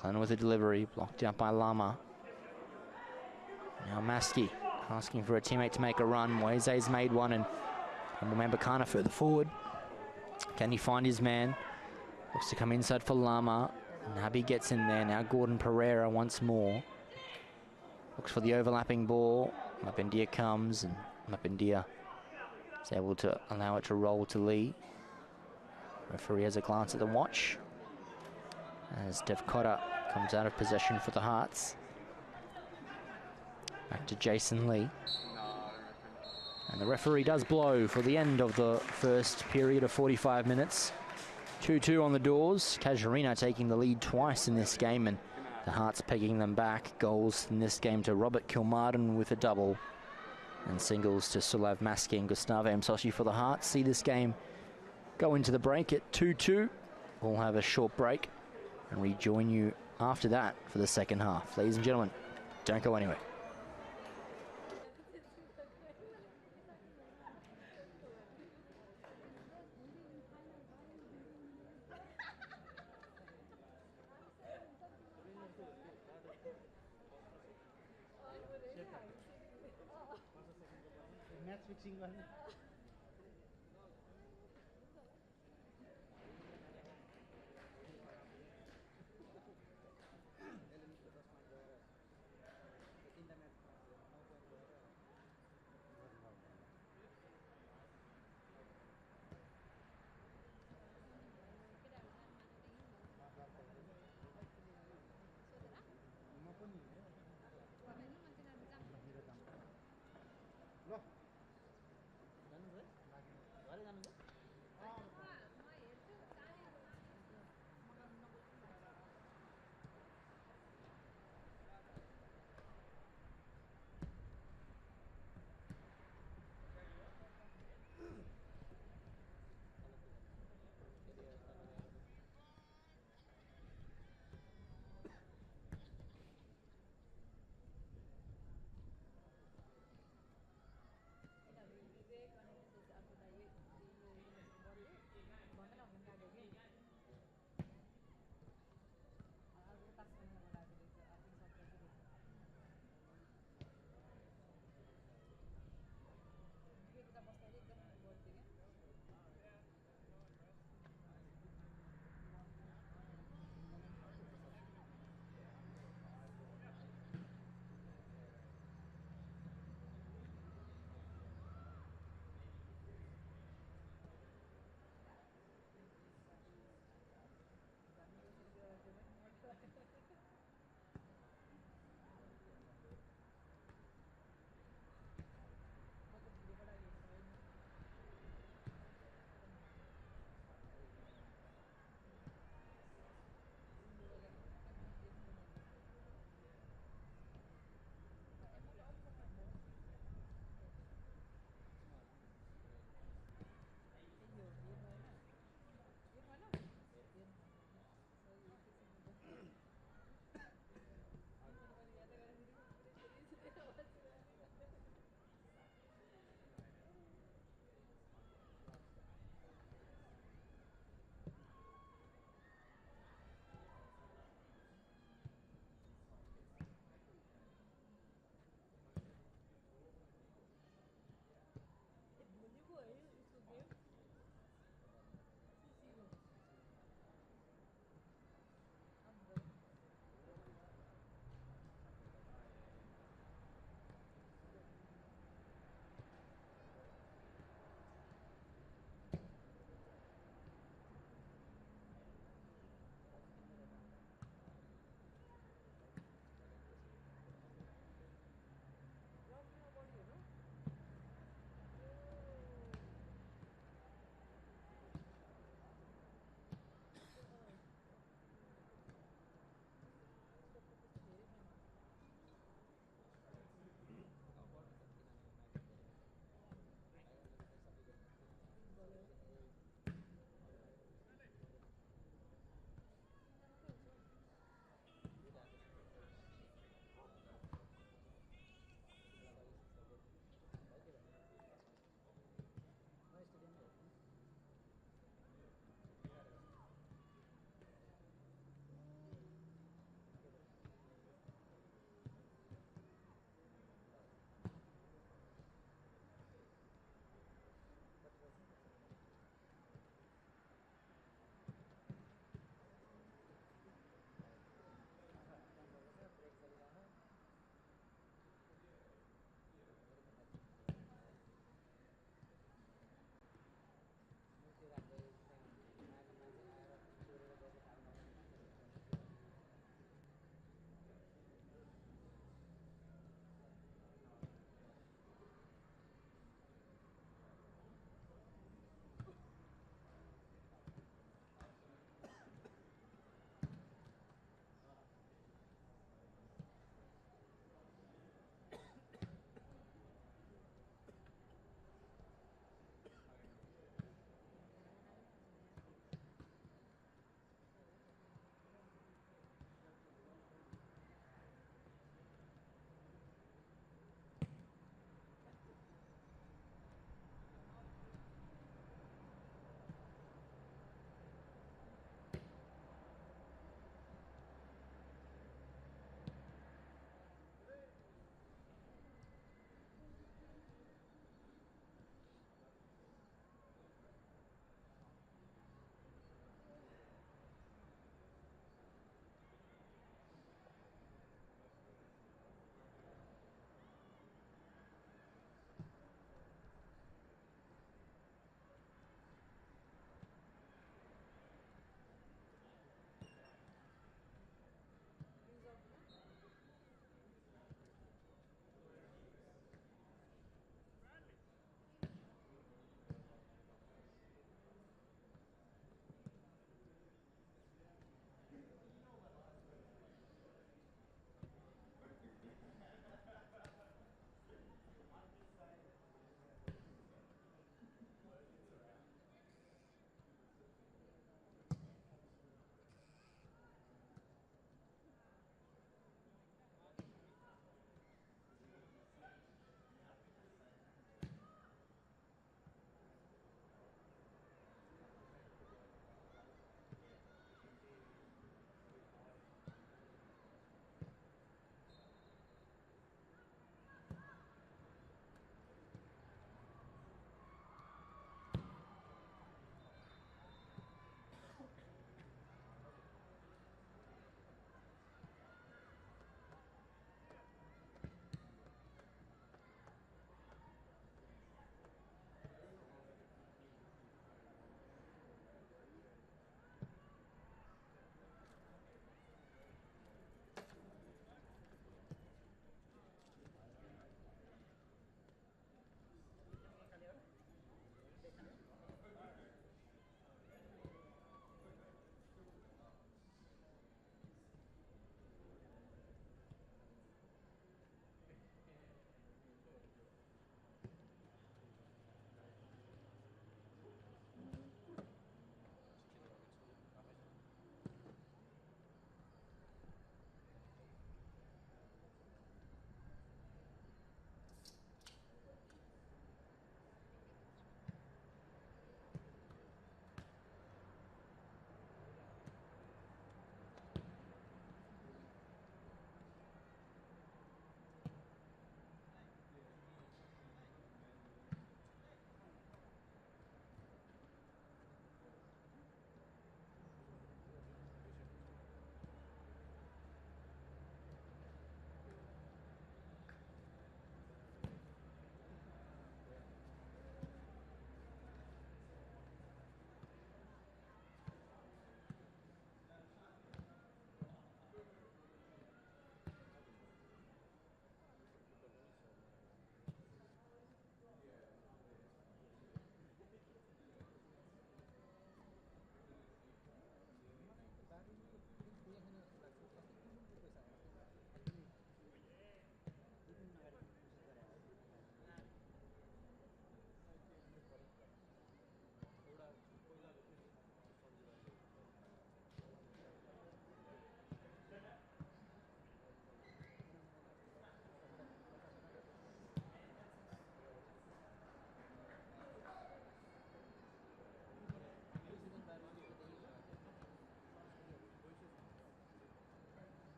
Glenn with a delivery, blocked out by Lama. Now Maskey asking for a teammate to make a run. Moise's made one, and Mambakana further forward. Can he find his man? Looks to come inside for Lama. Nabi gets in there. Now Gordon Pereira once more. Looks for the overlapping ball. Mapendia comes, and Mapendia is able to allow it to roll to Lee. Referee has a glance at the watch as Dev Cotter comes out of possession for the Hearts. Back to Jason Lee. And the referee does blow for the end of the first period of 45 minutes. 2-2 on the doors. CASUARINA taking the lead twice in this game, and the Hearts pegging them back. Goals in this game to Robert Kilmartin with a double, and singles to Sulav Maskey and Gustavo Msoshi for the Hearts. See this game go into the break at 2-2. We'll have a short break and rejoin you after that for the second half. Ladies and gentlemen, don't go anywhere. Match fixing one.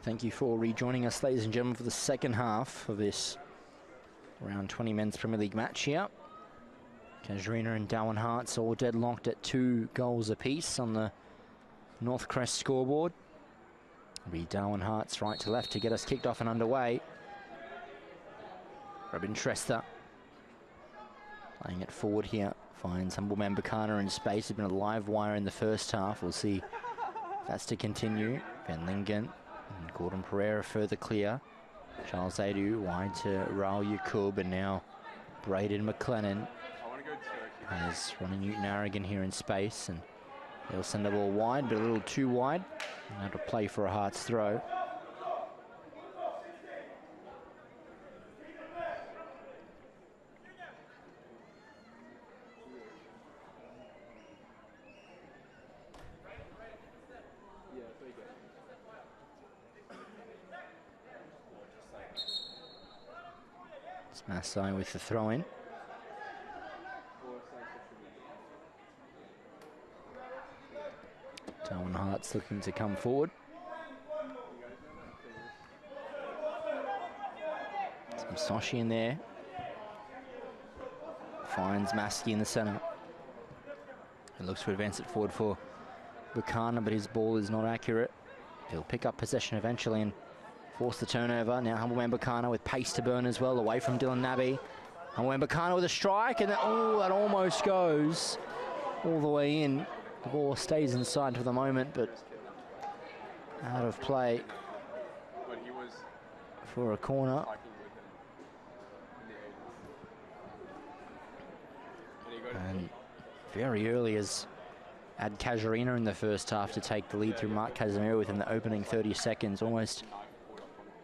Thank you for rejoining us, ladies and gentlemen, for the second half of this round 20 men's Premier League match here. CASUARINA and Darwin Hearts all deadlocked at 2 goals apiece on the North Crest scoreboard. It'll be Darwin Hearts right to left to get us kicked off and underway. Robin Shrestha playing it forward here. Finds Humble Mbakana in space. It's been a live wire in the first half. We'll see if that's to continue. Van Lingen and Gordon Pereira further clear. Charles Adu wide to Raul Yakub, and now Braden McLennan has running Newton Aragon here in space, and he'll send the ball wide, but a little too wide. Now to play for a Hearts throw. It's Masai with the throw in. Darwin Hearts looking to come forward. Some Soshi in there. Finds Maskey in the centre. He looks to advance it forward for Bukana, but his ball is not accurate. He'll pick up possession eventually and force the turnover. Now Humble Mbakana with pace to burn as well, away from Dylan Nabby. Humble Mbakana with a strike, and that almost goes all the way in. The ball stays inside for the moment, but out of play for a corner. And very early as Ad CASUARINA in the first half to take the lead through Mark Casemiro within the opening 30 seconds. Almost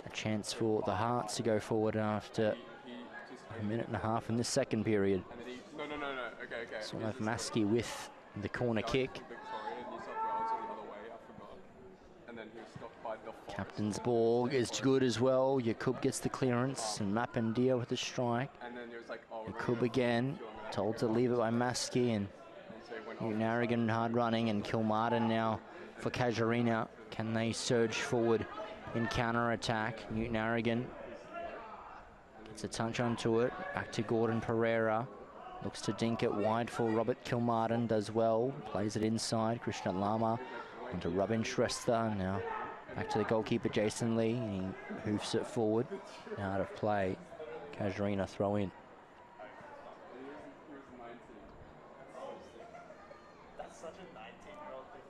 a chance for the Hearts to go forward after a minute and a half in this second period. Okay. So we'll have Maskey with the corner kick. Captain's ball is good as well. Yakub gets the clearance, and Mapandia with the strike. Yakub again, told to leave it by Maskey, and Newton Aragon hard running, and Kilmartin now for CASUARINA. Can they surge forward in counter-attack? Newton Aragon gets a touch onto it. Back to Gordon Pereira. Looks to dink it wide for Robert Kilmartin. Does well. Plays it inside. Krishna Lama onto Robin Shrestha. Now back to the goalkeeper Jason Lee. He hoofs it forward. Now out of play. CASUARINA throw in. That's such a 19-year-old thing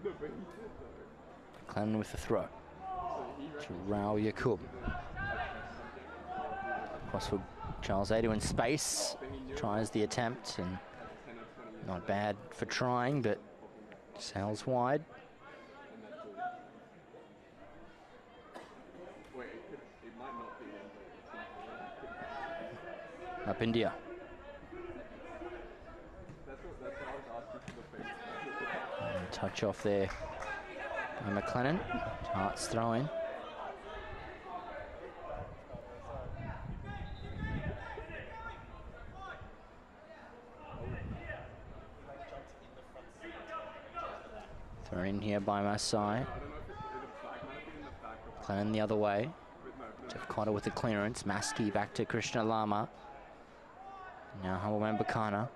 to do. Clannon with the throw to Raul Yakub. Across for Charles Adu in space, tries the attempt, and not bad for trying, but sails wide. Up India. And touch off there by McLennan. Hart's throw in. Thrown in here by Masai. McLennan the other way. Jeff Cotter with the clearance. Maskey back to Krishna Lama. Now Hawaman Bakana.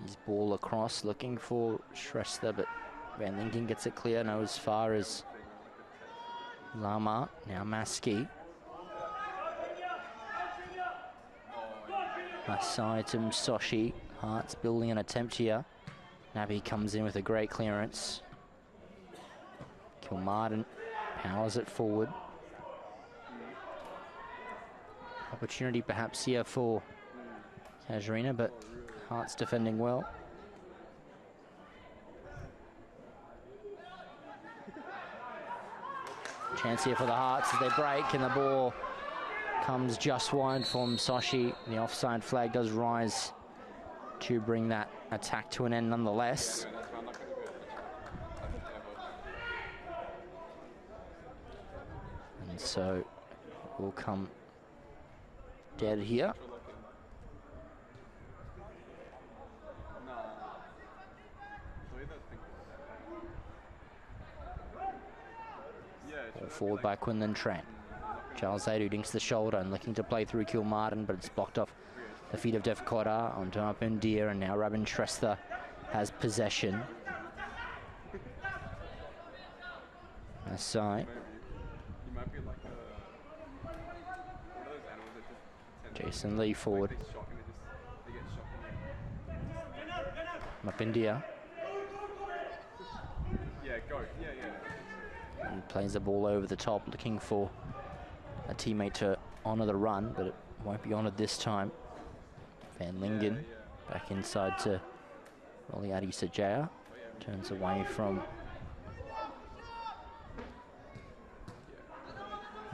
His ball across, looking for Shrestha, but Van Linken gets it clear. No, as far as Lama. Now Maskey. Masai to Soshi. Hart's building an attempt here. Nabi comes in with a great clearance. Kilmartin powers it forward. Opportunity perhaps here for Casuarina, but Hart's defending well. Chance here for the Hearts as they break, and the ball comes just wide from Soshi. The offside flag does rise to bring that attack to an end nonetheless. And so we'll come dead here. All forward by Quinlan Tran. Charles Adu dinks the shoulder and looking to play through Kilmartin, but it's blocked off the feet of Dev Kotta onto Upindir, and now Rabin Shrestha has possession. Aside. Jason Lee forward. Mapindia. And plays the ball over the top, looking for a teammate to honour the run, but it won't be honoured this time. Van Lingen back inside to Roliati Sajaya. Turns away from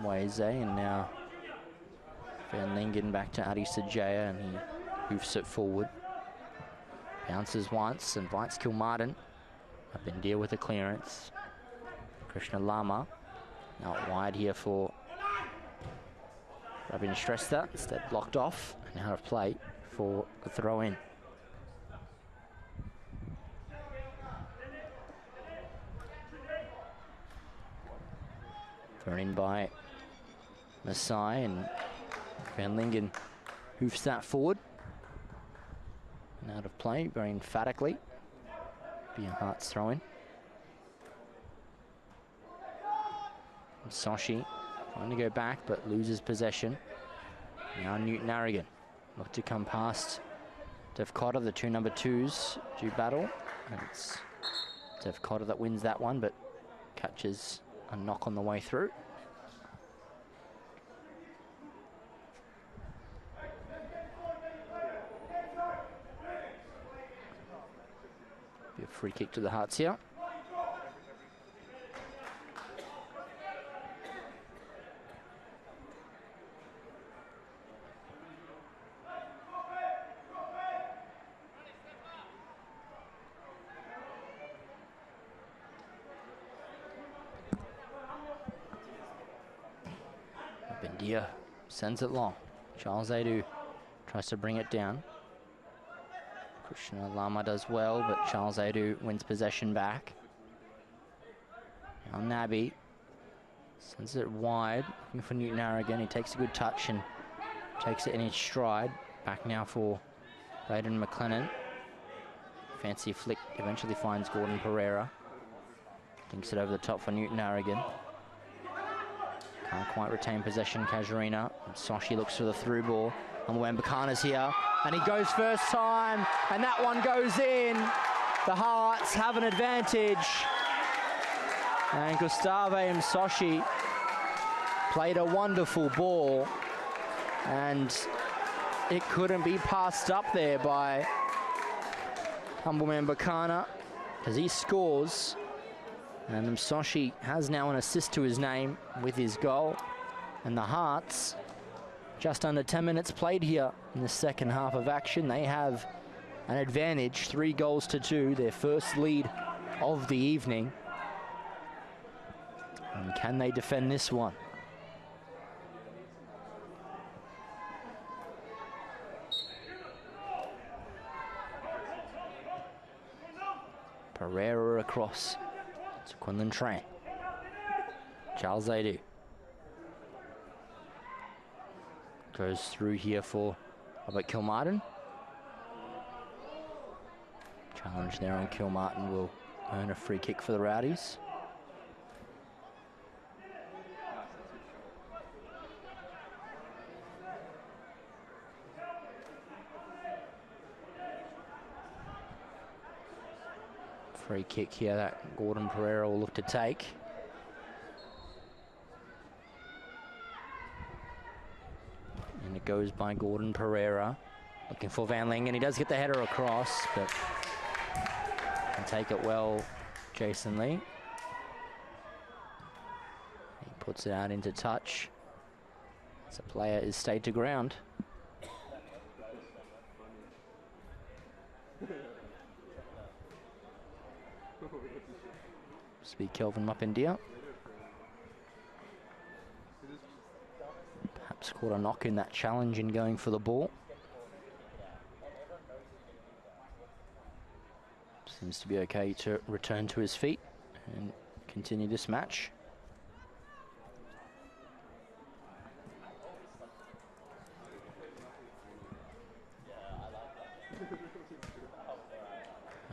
Waze, and now Van Lingen back to Adi Sajaya, and he hoofs it forward. Bounces once, invites Kilmartin. Up in deal with the clearance. Krishna Lama out wide here for Rabin Shrestha, instead blocked off and out of play for the throw in. Thrown in by Masai, and Van Lingen hoofs that forward. And out of play very emphatically. Be a Hearts throw in. Soshi trying to go back but loses possession. Now Newton Arrogin look to come past Dev Cotter. The two number twos do battle, and it's Dev Cotter that wins that one, but catches a knock on the way through. Be a free kick to the Hearts here. Bendia sends it long. Charles Adu tries to bring it down. Krishna Lama does well, but Charles Adu wins possession back. Now Nabi sends it wide, looking for Newton Arrogin. He takes a good touch and takes it in his stride. Back now for Braden McLennan. Fancy flick, eventually finds Gordon Pereira. Dinks it over the top for Newton Arrogin. Can't quite retain possession, Casuarina. Soshi looks for the through ball. And Wambakana's here, and he goes first time, and that one goes in. The Hearts have an advantage. And Gustave Soshi played a wonderful ball, and it couldn't be passed up there by Humbleman Bakana as he scores. And Msoshi has now an assist to his name with his goal. And the Hearts, just under 10 minutes played here in the second half of action. They have an advantage, 3 goals to 2, their first lead of the evening. And can they defend this one? Pereira across to Quinlan Tran. Charles Adu goes through here for Robert Kilmartin. Challenge there on Kilmartin will earn a free kick for the Rowdies. Free kick here that Gordon Pereira will look to take. And it goes by Gordon Pereira. Looking for Van Lingen. He does get the header across, but can take it well, Jason Lee. He puts it out into touch. So player is stayed to ground. Must be Kelvin Mapindia. Perhaps caught a knock in that challenge in going for the ball. Seems to be okay to return to his feet and continue this match.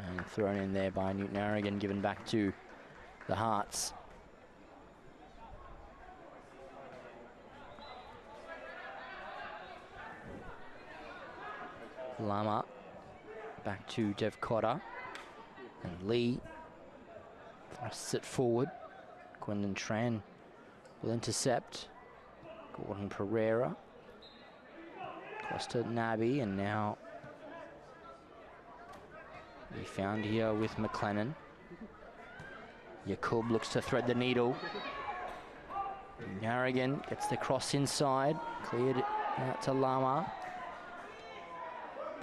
And thrown in there by Newton Arrogin, given back to the Hearts. Lama back to Dev Cotter. And Lee thrusts it forward. Quinlan Tran will intercept. Gordon Pereira. Across to Nabi, and now we found here with McLennan. Yakub looks to thread the needle. Narrigan gets the cross inside. Cleared out to Lama.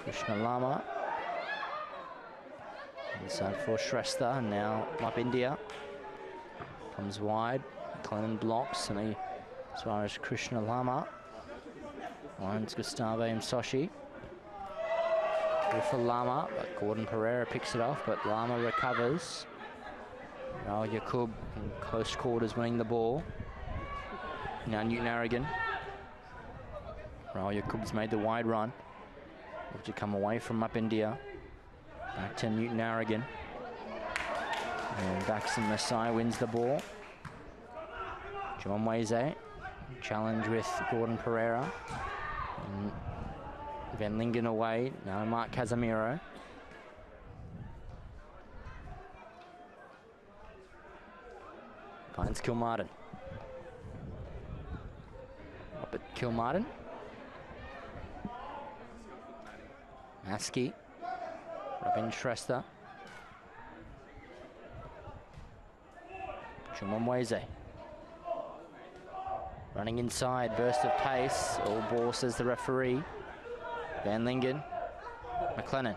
Krishna Lama. Inside for Shrestha, and now Mapindia comes wide. McLennan blocks, and he, as far as Krishna Lama. Finds Gustavo Msoshi. Good for Lama, but Gordon Pereira picks it off, but Lama recovers. Now Yakub in close quarters winning the ball. Now Newton Arrogin. Raul Yakub's made the wide run. Look to come away from Mapindia. Back to Newton Arrogin. And Baxon Masai wins the ball. John Weze. Challenge with Gordon Pereira. And Van Lingen away. Now Mark Casemiro. Finds Kilmartin. Up at Kilmartin. Maskey. Robin Shrestha. Chumamweze. Running inside, burst of pace. All ball, says the referee. Van Lingen. McLennan.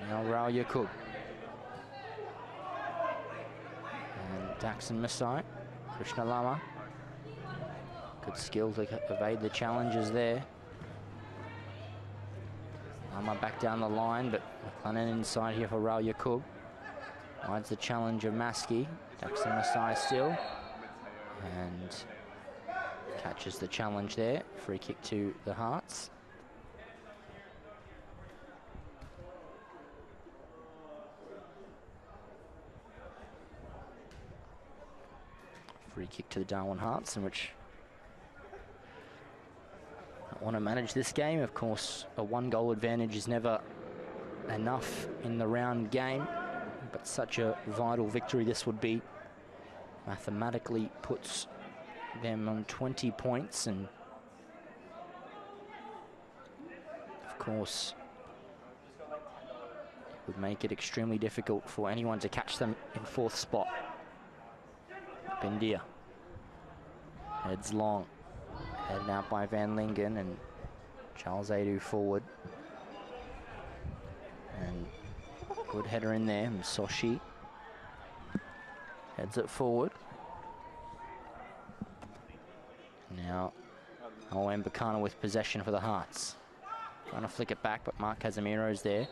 Now Raul Yakub. And Daxon Masai. Krishna Lama. Good skill to evade the challenges there. Lama back down the line, but McLennan inside here for Raul Yakub. Rides the challenge of Maskey. Daxon Masai still. And catches the challenge there. Free kick to the Hearts. Free kick to the Darwin Hearts, in which I want to manage this game. Of course, a 1-goal advantage is never enough in the round game, but such a vital victory this would be mathematically puts them on 20 points, and of course it would make it extremely difficult for anyone to catch them in 4th spot. Bendia heads long, headed out by Van Lingen, and Charles Adu forward. And good header in there, and Soshi heads it forward. Now, Owen Bacana with possession for the Hearts. Trying to flick it back, but Mark Casimiro's there.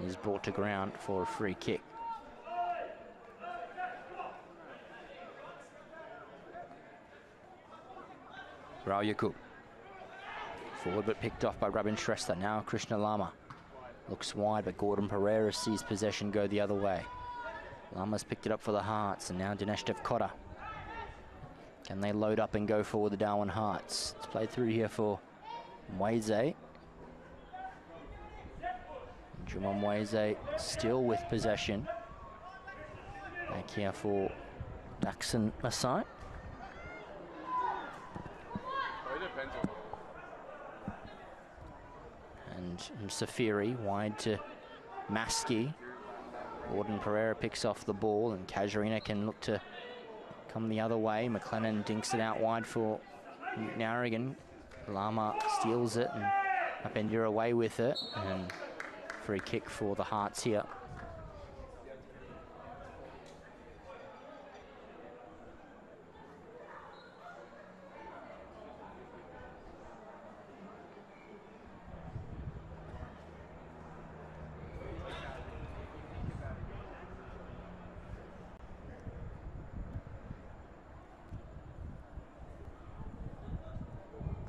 He's brought to ground for a free kick. Rao Yakub. Forward but picked off by Rabin Shrestha. Now Krishna Lama looks wide, but Gordon Pereira sees possession go the other way. Lama's picked it up for the Hearts, and now Dinesh Devkota. Can they load up and go forward the Darwin Hearts? It's played through here for Mweze. Juma Mweze still with possession. Back here for Daxon Masai. And Safiri wide to Maskey. Gordon Pereira picks off the ball, and Casuarina can look to come the other way. McLennan dinks it out wide for Narragain. Lama steals it, and Apendir away with it, and free kick for the Hearts here.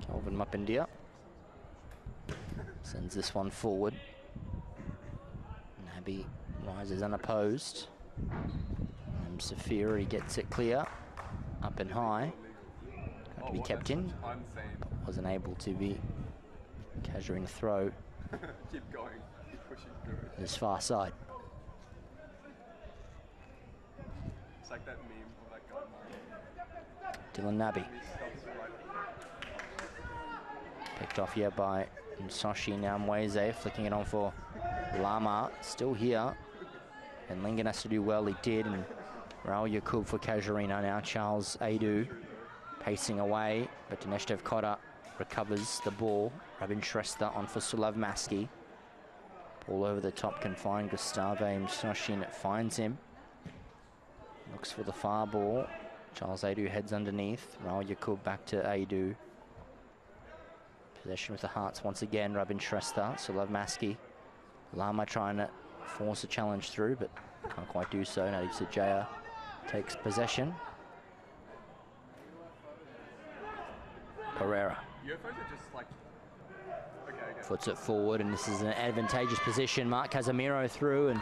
Kelvin Mapindia sends this one forward. Nabi rises unopposed. And Safiri gets it clear, up and high. Got to be kept in, but wasn't able to be. Casuarina throw. Keep going, keep pushing through it. His far side. It's like that meme of that guy. Dylan Nabi. Picked off here by Soshi. Now Mweze flicking it on for Lama. Still here. And Lingen has to do well. He did. And Raul Yakub for Casuarina. Now Charles Adu pacing away. But Dinesh Devkota recovers the ball. Rabin Shrestha on for Sulav Maskey. Ball over the top can find Gustave Soshi, and it finds him. Looks for the far ball. Charles Adu heads underneath. Raul Yakub back to Adu. Possession with the Hearts once again. Rabin Shrestha, Sulav Maskey. Lama trying to force a challenge through, but can't quite do so. Nadeem Sajaya takes possession. Pereira UFOs are just like... Okay. puts it forward, and this is an advantageous position. Mark Casimiro through, and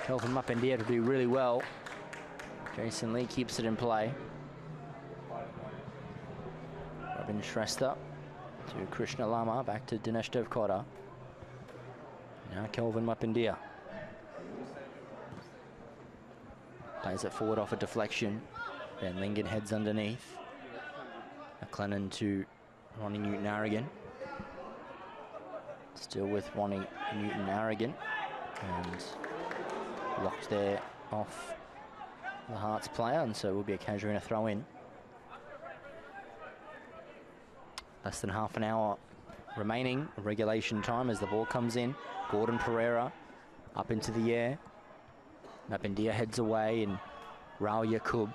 Kelvin Mapindia to do really well. Jason Lee keeps it in play. Rabin Shrestha to Krishna Lama, back to Dinesh Devkota. Now Kelvin Mapindia. Plays it forward off a deflection. Van Lingen heads underneath. McLennan to Ronnie Newton-Arrogin. Still with Ronnie Newton-Arrogin. And locked there off the Hearts player, and so it will be a Casuarina throw in. Less than half an hour remaining regulation time as the ball comes in. Gordon Pereira up into the air. Mapindia heads away, and Raul Yakub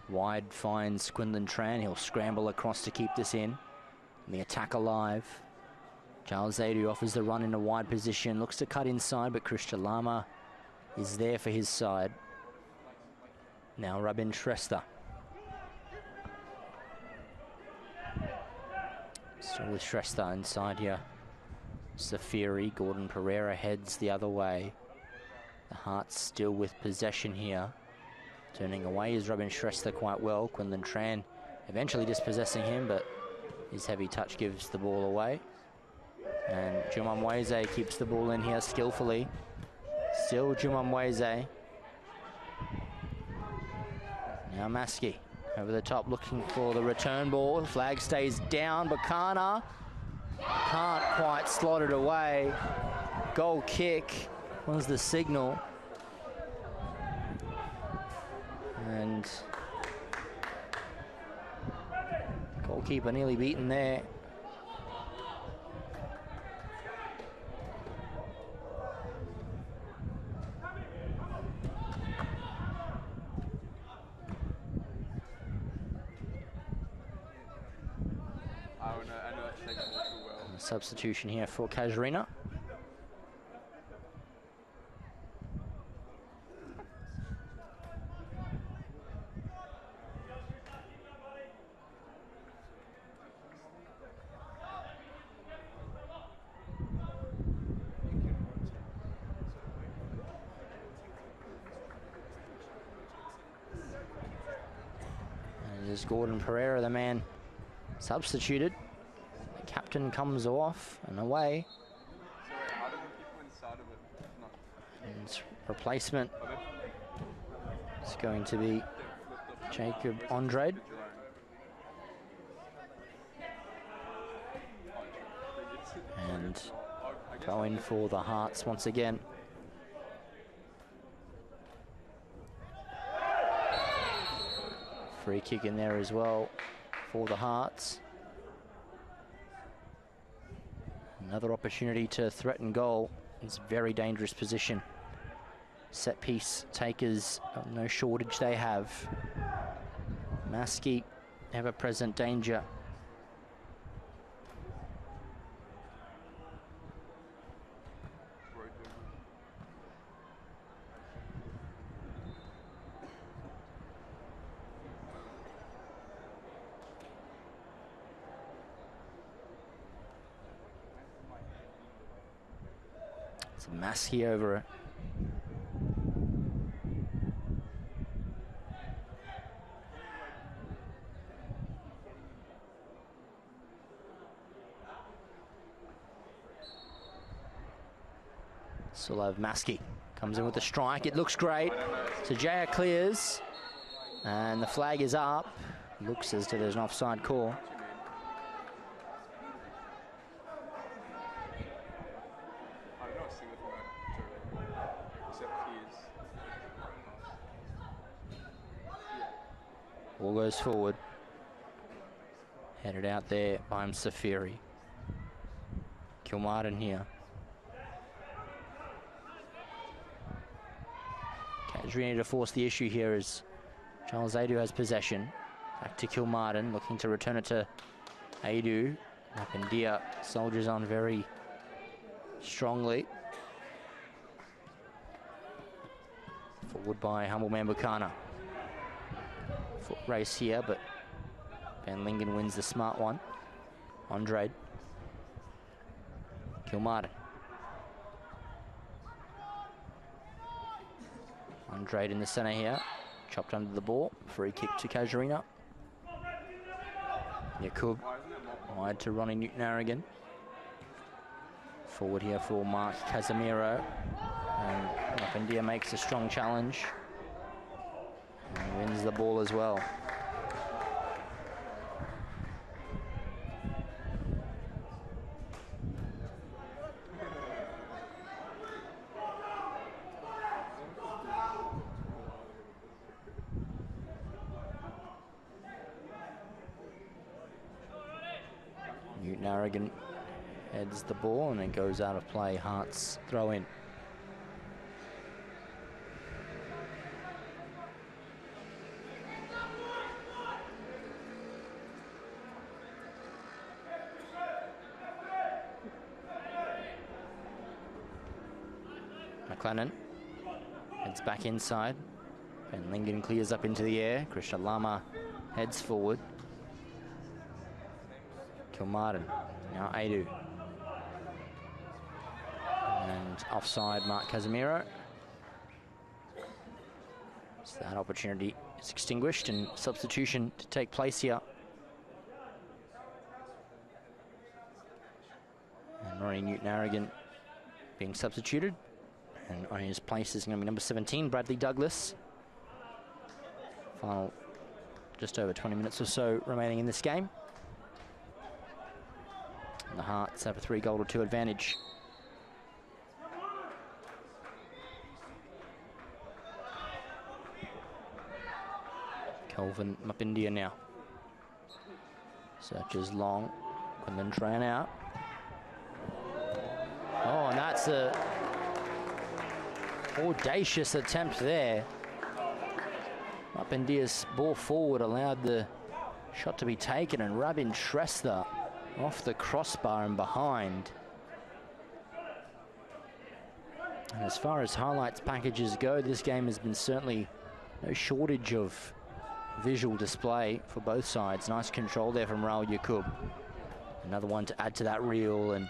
wide finds Quinlan Tran. He'll scramble across to keep this in. And the attack alive. Charles Adu offers the run in a wide position. Looks to cut inside, but Krishna Lama is there for his side. Now Rabin Shrestha. Still with Shrestha inside here. Safiri. Gordon Pereira heads the other way. The Hearts still with possession here. Turning away is Rabin Shrestha quite well. Quinlan Tran eventually dispossessing him, but his heavy touch gives the ball away. And Juma Mweze keeps the ball in here skillfully. Still Juma Mweze. Now Maskey over the top looking for the return ball. Flag stays down. Bakana can't quite slot it away. Goal kick was the signal. And goalkeeper nearly beaten there. Substitution here for CASUARINA. And is Gordon Pereira, the man substituted. Captain comes off and away. And replacement is going to be Jacob Andrade. And going for the Hearts once again. Free kick in there as well for the Hearts. Another opportunity to threaten goal. It's a very dangerous position. Set piece takers, no shortage they have. Maskey, ever-present danger. Maskey over it. Still have Maskey. Comes in with the strike. It looks great. Sajaya clears. And the flag is up. Looks as though there's an offside call. Ball goes forward. Headed out there by Safiri. Kilmartin here. CASUARINA to force the issue here as Charles Adu has possession. Back to Kilmartin, looking to return it to Adu. Napandia soldiers on very strongly. Forward by Humble Man Bukana. Foot race here, but Van Lingen wins the smart one. Andrade. Kilmartin. Andrade in the centre here. Chopped under the ball. Free kick to CASUARINA. Yakub wide to Ronnie Newton-Arrigan. Forward here for Mark Casemiro. And Napandia makes a strong challenge. And wins the ball as well. Newton-Arrigan heads the ball and then goes out of play. Hearts throw in. McLennan heads back inside. Van Lingen clears up into the air. Krishna Lama heads forward. Kilmartin, now Adu. And offside Mark Casemiro. So that opportunity is extinguished and substitution to take place here. And Ronnie Newton-Arrigan being substituted. And on his place is going to be number 17, Bradley Douglas. Final just over 20 minutes or so remaining in this game. And the Hearts have a 3-2 advantage. Kelvin Mapindia now. Searches long. Quinlan Tran out. Oh, and that's a audacious attempt there. Mapindia's ball forward allowed the shot to be taken, and Rabin Shrestha off the crossbar and behind. And as far as highlights packages go, this game has been certainly no shortage of visual display for both sides. Nice control there from Raul Yakub. Another one to add to that reel, and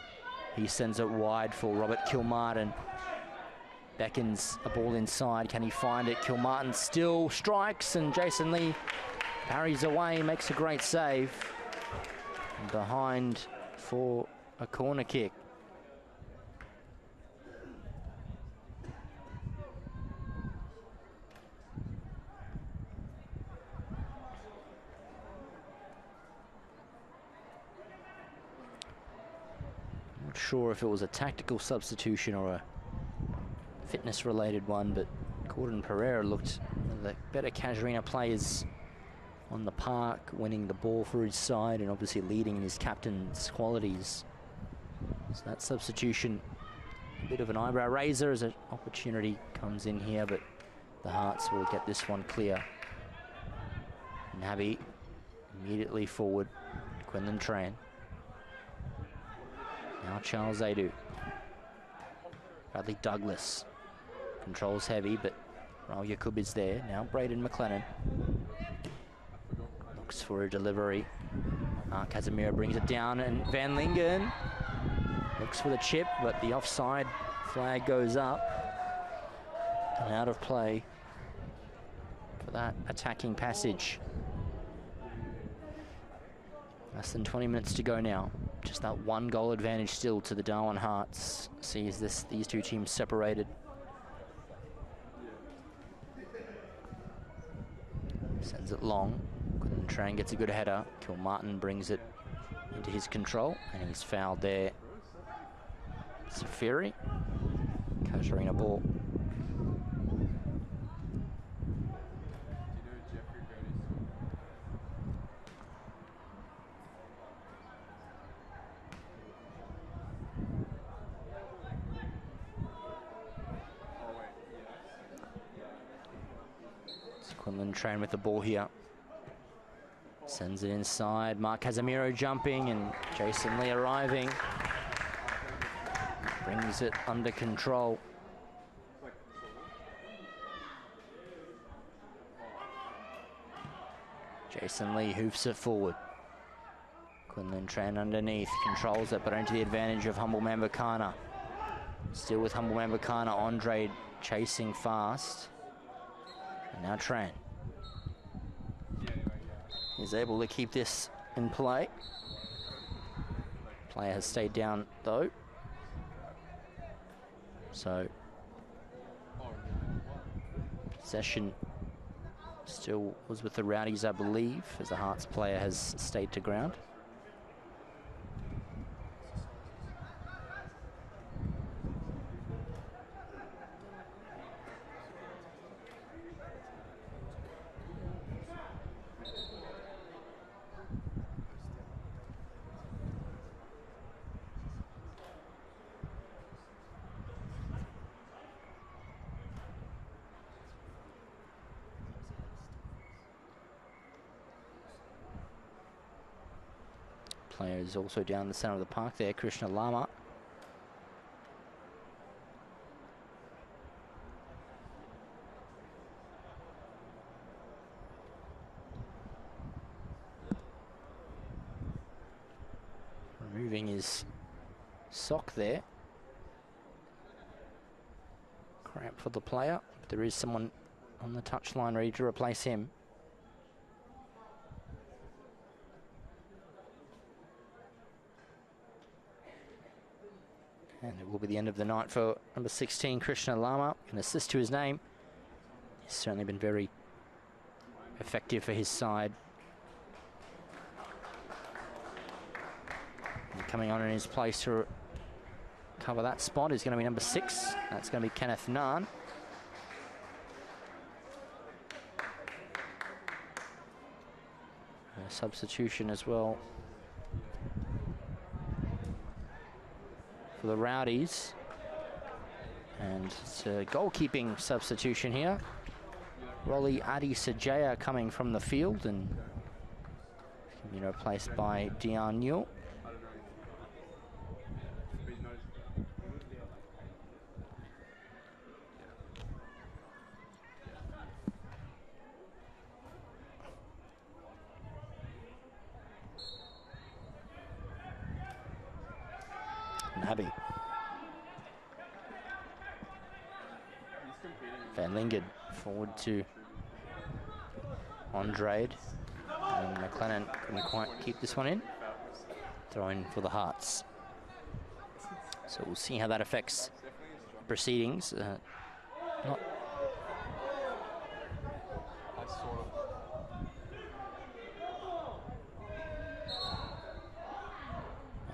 he sends it wide for Robert Kilmartin. Beckons a ball inside. Can he find it? Kilmartin still strikes, and Jason Lee parries away, makes a great save. And behind for a corner kick. Not sure if it was a tactical substitution or a fitness-related one, but Gordon Pereira looked one of the better CASUARINA players on the park, winning the ball for his side and obviously leading in his captain's qualities. So that substitution, a bit of an eyebrow raiser as an opportunity comes in here, but the Hearts will get this one clear. Nabi immediately forward. Quinlan Tran. Now Charles Adu. Bradley Douglas controls heavy, but Raul Yakub is there. Now Braden McLennan looks for a delivery. Casemiro brings it down, and Van Lingen looks for the chip, but the offside flag goes up and out of play for that attacking passage. Less than 20 minutes to go now. Just that 1-goal advantage still to the Darwin Hearts. Sees these two teams separated. Sends it long. Quinlan Tran gets a good header. Kilmartin brings it into his control, and he's fouled there. Safiri. CASUARINA ball. Quinlan Tran with the ball here. Sends it inside. Mark Casemiro jumping, and Jason Lee arriving. Brings it under control. Jason Lee hoofs it forward. Quinlan Tran underneath. Controls it, but into the advantage of Humble Mambakana. Still with Humble Mambakana. Andre chasing fast. And now Tran is able to keep this in play. Player has stayed down though. So possession still was with the Rowdies, I believe, as the Hearts player has stayed to ground. Players also down the center of the park there. Krishna Lama. Removing his sock there. Cramp for the player, but there is someone on the touchline ready to replace him. And it will be the end of the night for number 16, Krishna Lama. An assist to his name. He's certainly been very effective for his side. And coming on in his place to cover that spot is going to be number 6. That's going to be Kenneth Nahn. A substitution as well for the Rowdies. And it's a goalkeeping substitution here. Rolly Adi Sajaya coming from the field and being replaced by Dion Newell. Nabby. Van Lingen forward to Andrade. And McLennan couldn't quite keep this one in. Throwing for the Hearts. So we'll see how that affects proceedings. Not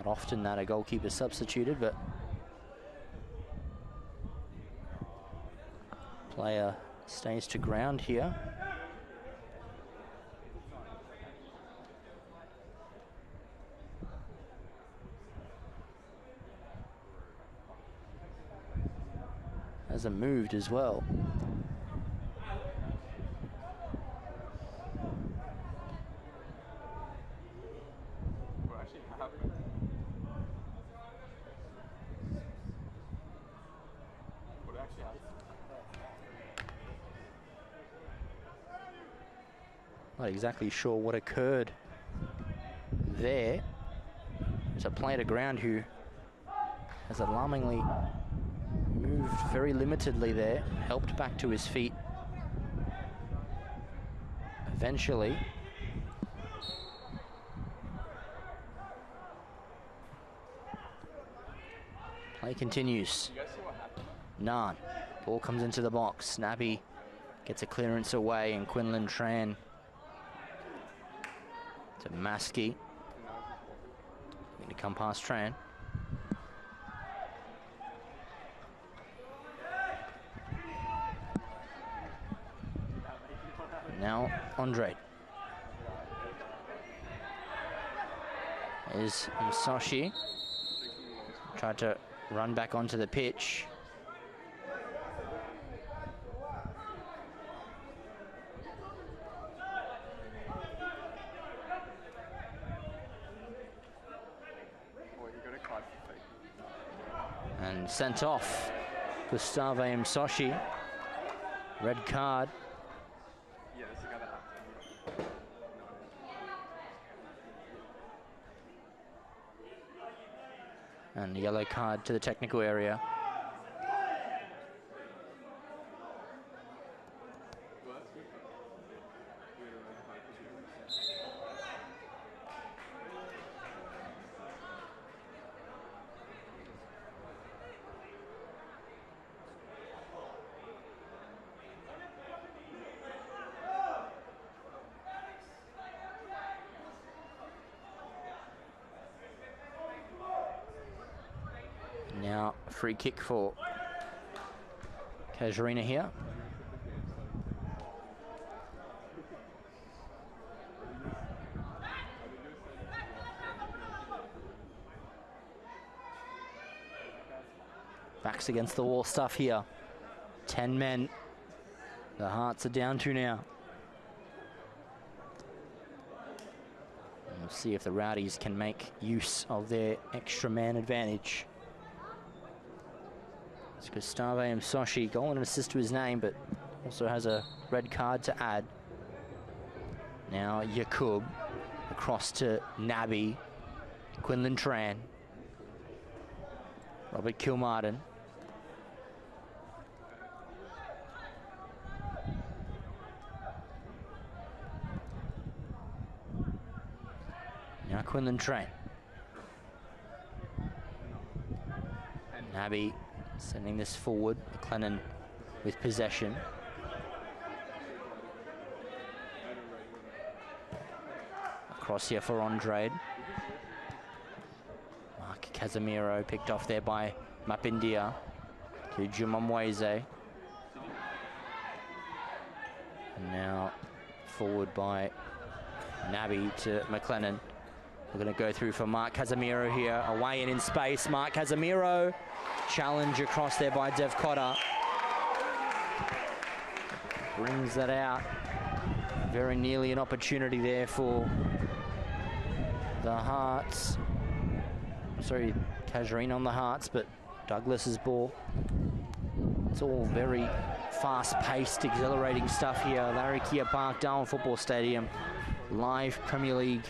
often that a goalkeeper substituted, but player stays to ground here. Hasn't moved as well. Not exactly sure what occurred there. There's a player to ground who has alarmingly moved very limitedly there, helped back to his feet eventually. Play continues. Nahn. Ball comes into the box. Snappy gets a clearance away, and Quinlan Tran to Maskey. Going to come past Tran. Now Andrade. Is Msashi. Tried to run back onto the pitch. And sent off Gustave Msashi. Red card. And a yellow card to the technical area. Now free kick for CASUARINA here. Backs against the wall stuff here. 10 men. The Hearts are down to now. And we'll see if the Rowdies can make use of their extra man advantage. It's Gustave Msashi, goal and assist to his name, but also has a red card to add. Now Yakub across to Nabi, Quinlan Tran, Robert Kilmartin. Now Quinlan Tran. Nabi sending this forward. McLennan with possession. Cross here for Andrade. Mark Casemiro picked off there by Mapindia to Jumamweze. And now forward by Naby to McLennan. We're going to go through for Mark Casemiro here. Away and in space. Mark Casemiro. Challenge across there by Dev Cotter. Brings that out. Very nearly an opportunity there for the Hearts. Sorry, Casuarina on the Hearts, but Douglas's ball. It's all very fast-paced, exhilarating stuff here. Larrakia Park, Darwin Football Stadium. Live Premier League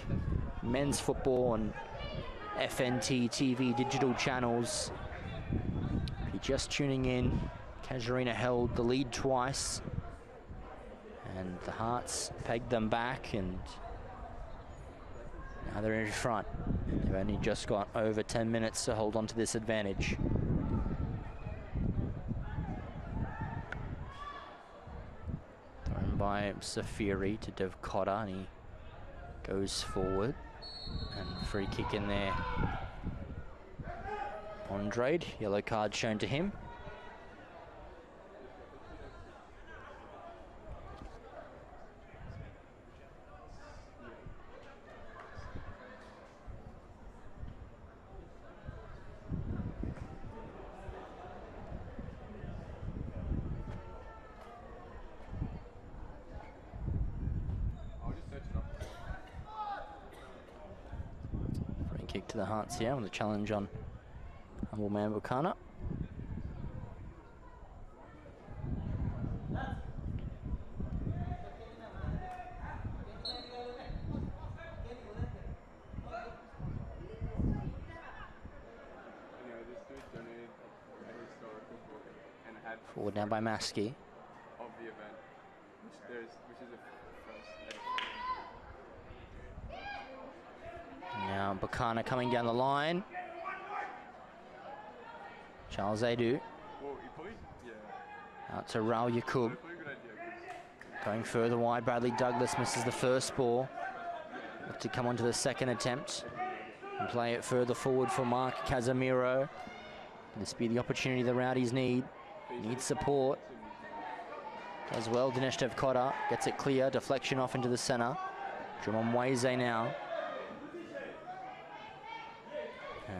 men's football on FNT TV digital channels. If you're just tuning in, Casuarina held the lead twice. And the Hearts pegged them back, and now they're in front. They've only just got over 10 minutes to hold on to this advantage. Thrown by Safiri to Dev Cotter, and he goes forward. And free kick in there. Andrade, yellow card shown to him. Kick to the Hearts here with a challenge on humble man Bukana. Forward now by Maskey. Of the event, which is a first. Now Bukana coming down the line. Charles Adu. Out to Raul Yakub. Going further wide, Bradley Douglas misses the first ball. Look to come onto the second attempt and play it further forward for Mark Casemiro. This be the opportunity the Rowdies need. Need support. As well, Dinesh Dev Cotter gets it clear. Deflection off into the centre. Jumamweze now.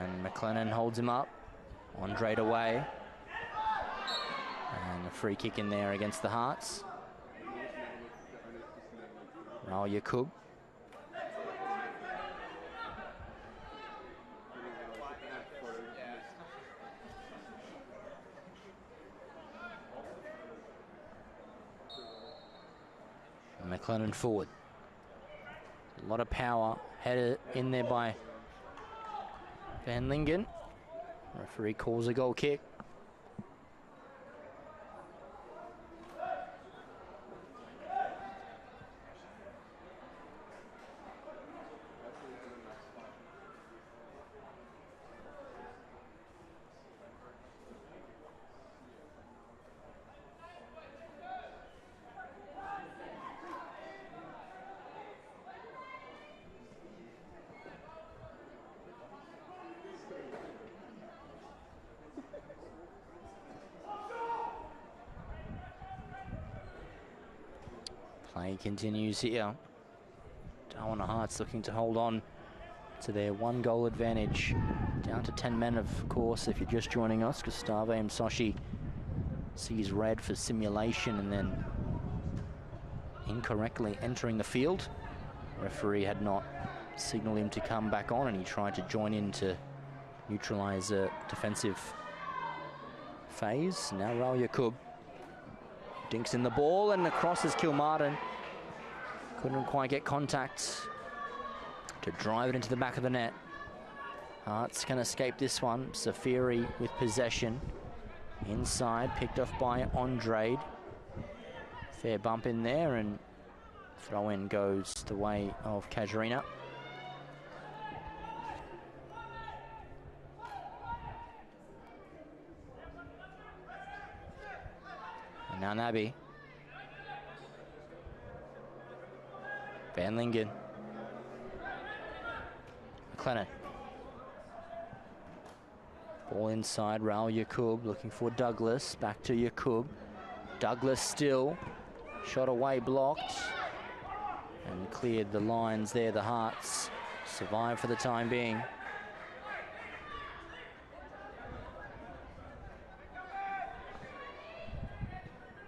And McLennan holds him up. Andrade away. And a free kick in there against the Hearts. Raul Yakub. And McLennan forward. A lot of power. Headed in there by Van Lingen. Referee calls a goal kick. Play continues here. Darwin Hearts looking to hold on to their 1-goal advantage. Down to 10 men, of course, if you're just joining us. Gustavo Msoshi sees red for simulation and then incorrectly entering the field. Referee had not signaled him to come back on, and he tried to join in to neutralize a defensive phase. Now Raul Yakub dinks in the ball, and across is Kilmartin. Couldn't quite get contact to drive it into the back of the net. Hearts can escape this one. Safiri with possession. Inside, picked off by Andrade. Fair bump in there, and throw-in goes the way of Casuarina. And now Naby. Van Lingen. McLennan. Ball inside, Raul Yakub looking for Douglas. Back to Yakub. Douglas still. Shot away, blocked. And cleared the lines there. The Hearts survive for the time being.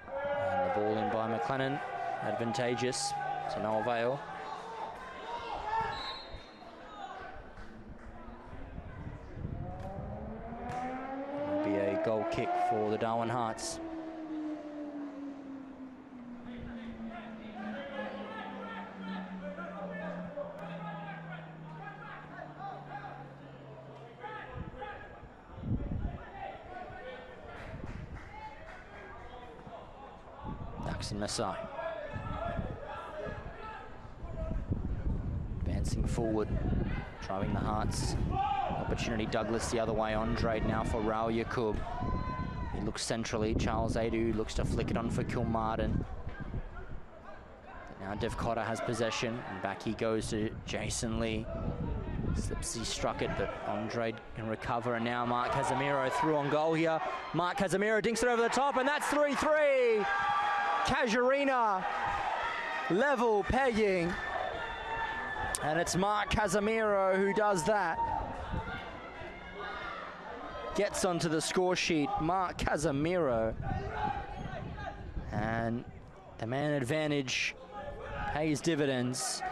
And the ball in by McLennan. Advantageous to no avail. It'll be a goal kick for the Darwin Hearts. Daxon Masai. Advancing forward, driving the Hearts. Opportunity Douglas the other way. Andre now for Raul Yakub. He looks centrally. Charles Adu looks to flick it on for Kilmartin. Now Dev Cotter has possession, and back he goes to Jason Lee. Slips, he struck it, but Andre can recover, and now Mark Casemiro through on goal here. Mark Casemiro dinks it over the top, and that's 3-3. CASUARINA level pegging, and it's Mark Casemiro who does that. Gets onto the score sheet, Mark Casemiro, and the man advantage pays dividends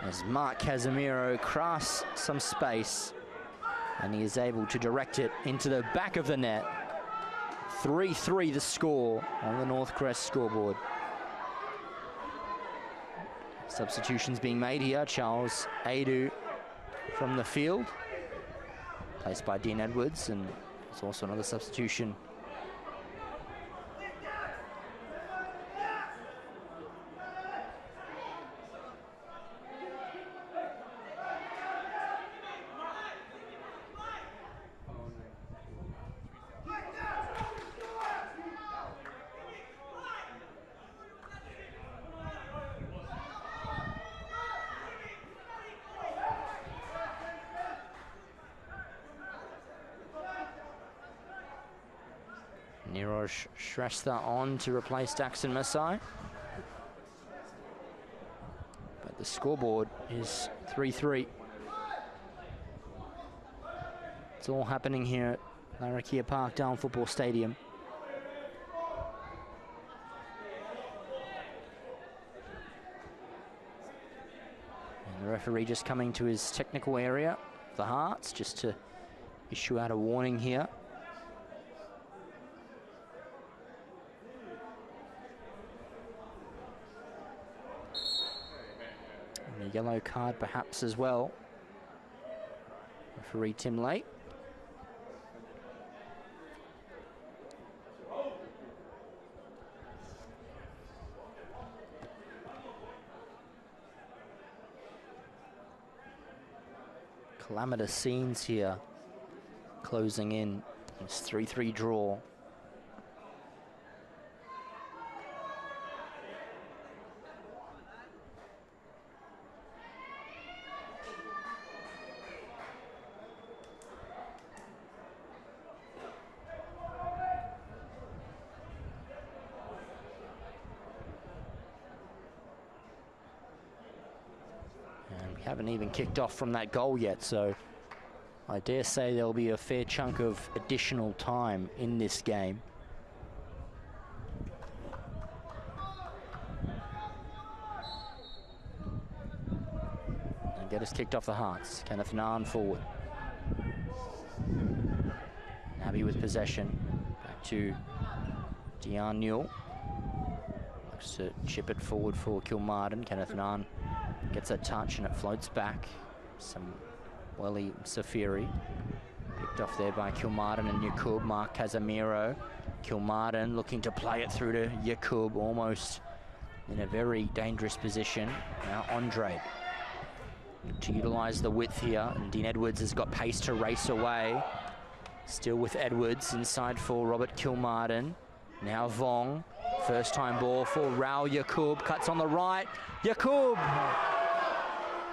as Mark Casemiro crafts some space, and he is able to direct it into the back of the net. 3-3 the score on the North Crest scoreboard. Substitutions being made here. Charles Adu from the field, placed by Dean Edwards, and there's also another substitution. Niroj Shrestha on to replace Daxon Masai. But the scoreboard is 3-3. It's all happening here at Larrakia Park, Darwin Football Stadium. And the referee just coming to his technical area, the Hearts, just to issue out a warning here. A yellow card perhaps as well. Referee Tim Lake. Calamitous scenes here closing in. It's 3-3 draw. Haven't even kicked off from that goal yet, so I dare say there'll be a fair chunk of additional time in this game. And get us kicked off the Hearts. Kenneth Nahn forward. Naby with possession. Back to Dion Newell. Looks to chip it forward for Kilmartin. Kenneth Nahn gets a touch and it floats back. Some Welly Safiri. Picked off there by Kilmartin and Yakub. Mark Casemiro. Kilmartin looking to play it through to Yakub, almost in a very dangerous position. Now Andre to utilise the width here, and Dean Edwards has got pace to race away. Still with Edwards inside for Robert Kilmartin. Now Vong. First time ball for Raul Yakub. Cuts on the right. Yakub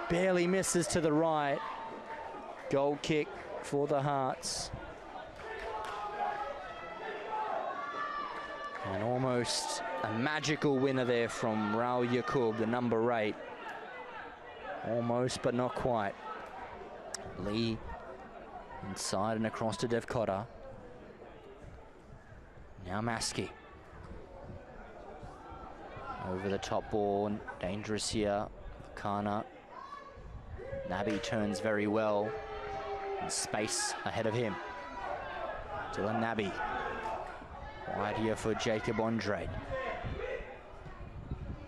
barely misses to the right. Goal kick for the Hearts. And almost a magical winner there from Raul Yakub, the number 8. Almost, but not quite. Lee inside and across to Dev Cotter. Now Maskey. Over the top ball, dangerous here. Kana. Nabi turns very well. And space ahead of him. Dylan Nabi. Wide here for Jacob Andrade.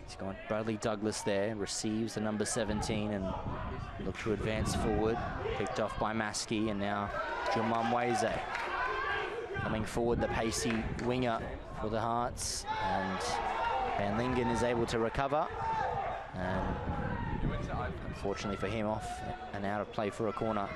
He's got Bradley Douglas there, receives the number 17 and look to advance forward. Picked off by Maskey, and now Jumam Weze. Coming forward, the pacey winger for the Hearts, and Van Lingen is able to recover. And unfortunately for him, off and out of play for a corner.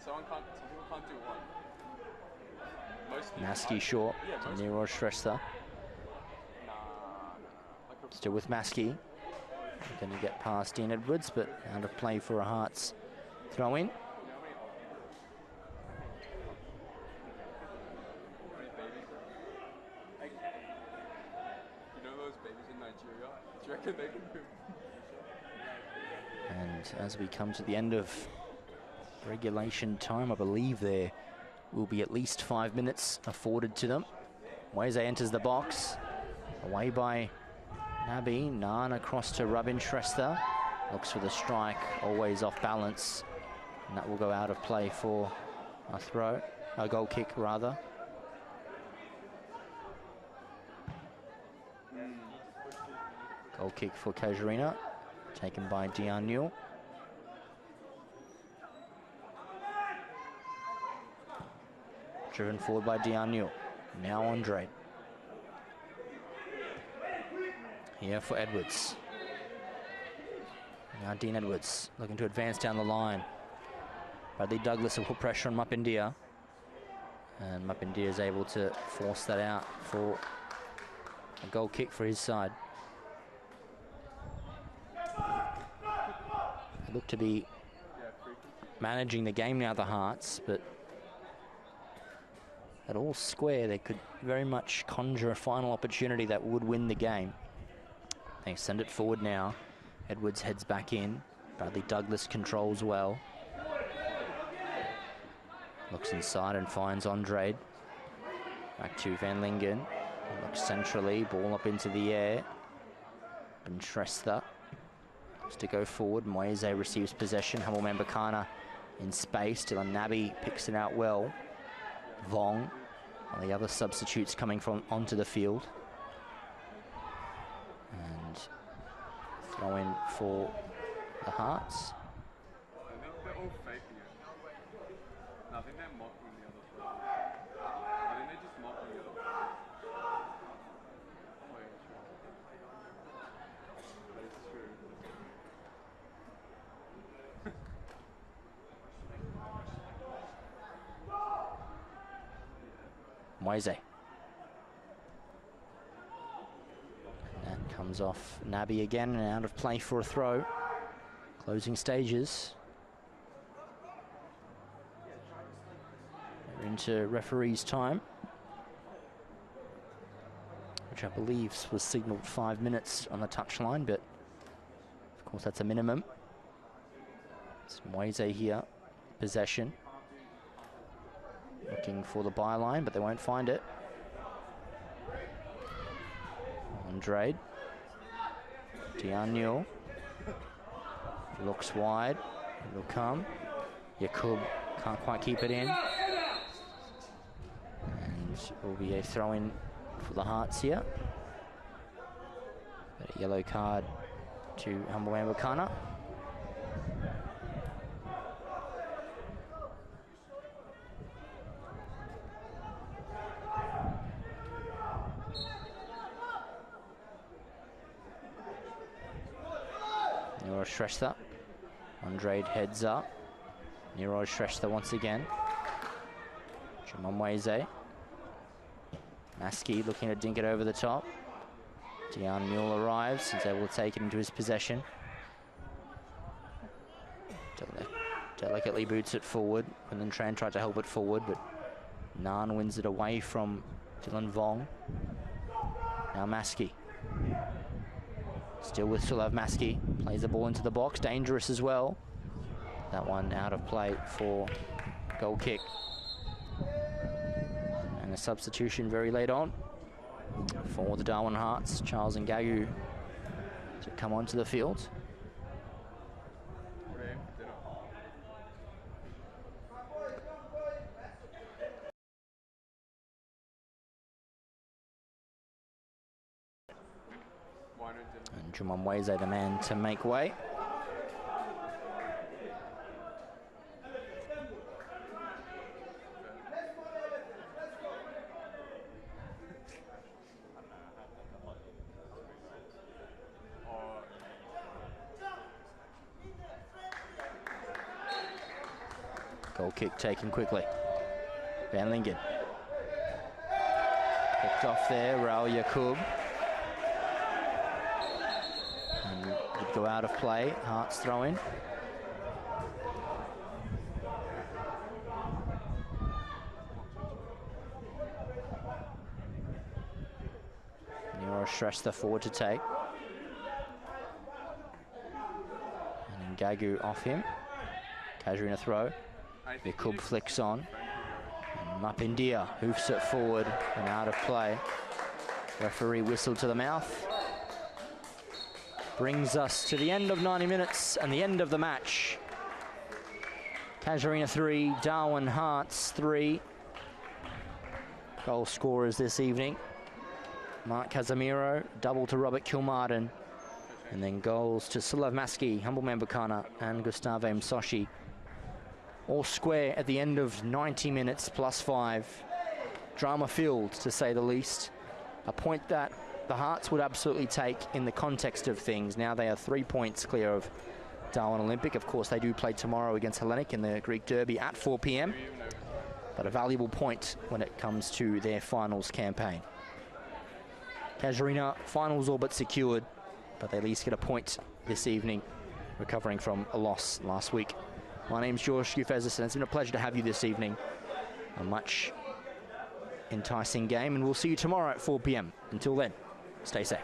Some people can't do one. Most people Maskey short, most Nero Shrestha. Still with Maskey. Going to get past Dean Edwards, but out of play for a Hearts throw in. You know those babies in Nigeria? Do you reckon they can move? And as we come to the end of regulation time, I believe there will be at least 5 minutes afforded to them. Weze enters the box. Away by Nabi. Nan across to Robin Shrestha. Looks for the strike, always off balance. And that will go out of play for a throw, a goal kick rather. Goal kick for CASUARINA, taken by Dion Newell. Driven forward by Dion Newell. Now Andrade. Here for Edwards. Now Dean Edwards looking to advance down the line. Bradley Douglas will put pressure on Mapindia. And Mapindia is able to force that out for a goal kick for his side. They look to be managing the game now, the Hearts, but at all square, they could very much conjure a final opportunity that would win the game. They send it forward now. Edwards heads back in. Bradley Douglas controls well. Looks inside and finds Andrade. Back to Van Lingen. Looks centrally, ball up into the air. And Shrestha looks to go forward. Moise receives possession. Humble Mbakana in space. Dylan Nabi picks it out well. Vong, and the other substitutes coming from onto the field. And throw in for the Hearts. I think they're all faking it. No, I think they're mocking the other throw. I think they're just mocking the other throw. Oh yeah, true. That is true. Moise. That comes off Nabi again and out of play for a throw. Closing stages. We're into referee's time, which I believe was signalled 5 minutes on the touchline, but of course that's a minimum. It's Moise here, possession. Looking for the byline, but they won't find it. Andrade. Dion Newell. Looks wide. It'll come. Yakub can't quite keep it in. And it will be a throw-in for the Hearts here. A yellow card to Humble Mbakana. Nero Shrestha. Andrade heads up. Nero Shrestha once again. Chimamweze. Maskey looking to dink it over the top. Dion Mule arrives. He's able to take it into his possession. Delicately boots it forward. And then Tran tried to help it forward, but Nan wins it away from Dylan Vong. Now Maskey. Still with Sulav Maskey. Plays the ball into the box. Dangerous as well. That one out of play for goal kick. And a substitution very late on for the Darwin Hearts. Charles Ngagu to come onto the field. And Chimamweze, the man to make way. Goal kick taken quickly. Van Lingen. Picked off there, Raul Yakub. And would go out of play. Hearts throw in. Nero Shrestha forward to take. And Ngagu off him. CASUARINA throw. Yakub flicks on. And Mapindia hoofs it forward and out of play. Referee whistle to the mouth. Brings us to the end of 90 minutes and the end of the match. CASUARINA 3, Darwin Hearts 3. Goal scorers this evening. Mark Casemiro, double to Robert Kilmartin. And then goals to Sulav Maskey, Humbleman Bukana and Gustave Msoshi. All square at the end of 90 minutes plus 5. Drama-filled, to say the least. A point that the Hearts would absolutely take in the context of things. Now they are 3 points clear of Darwin Olympic. Of course, they do play tomorrow against Hellenic in the Greek Derby at 4 p.m. But a valuable point when it comes to their finals campaign. CASUARINA, finals all but secured, but they at least get a point this evening, recovering from a loss last week. My name's George Gufezis, and it's been a pleasure to have you this evening. A much enticing game, and we'll see you tomorrow at 4 p.m. Until then, stay safe.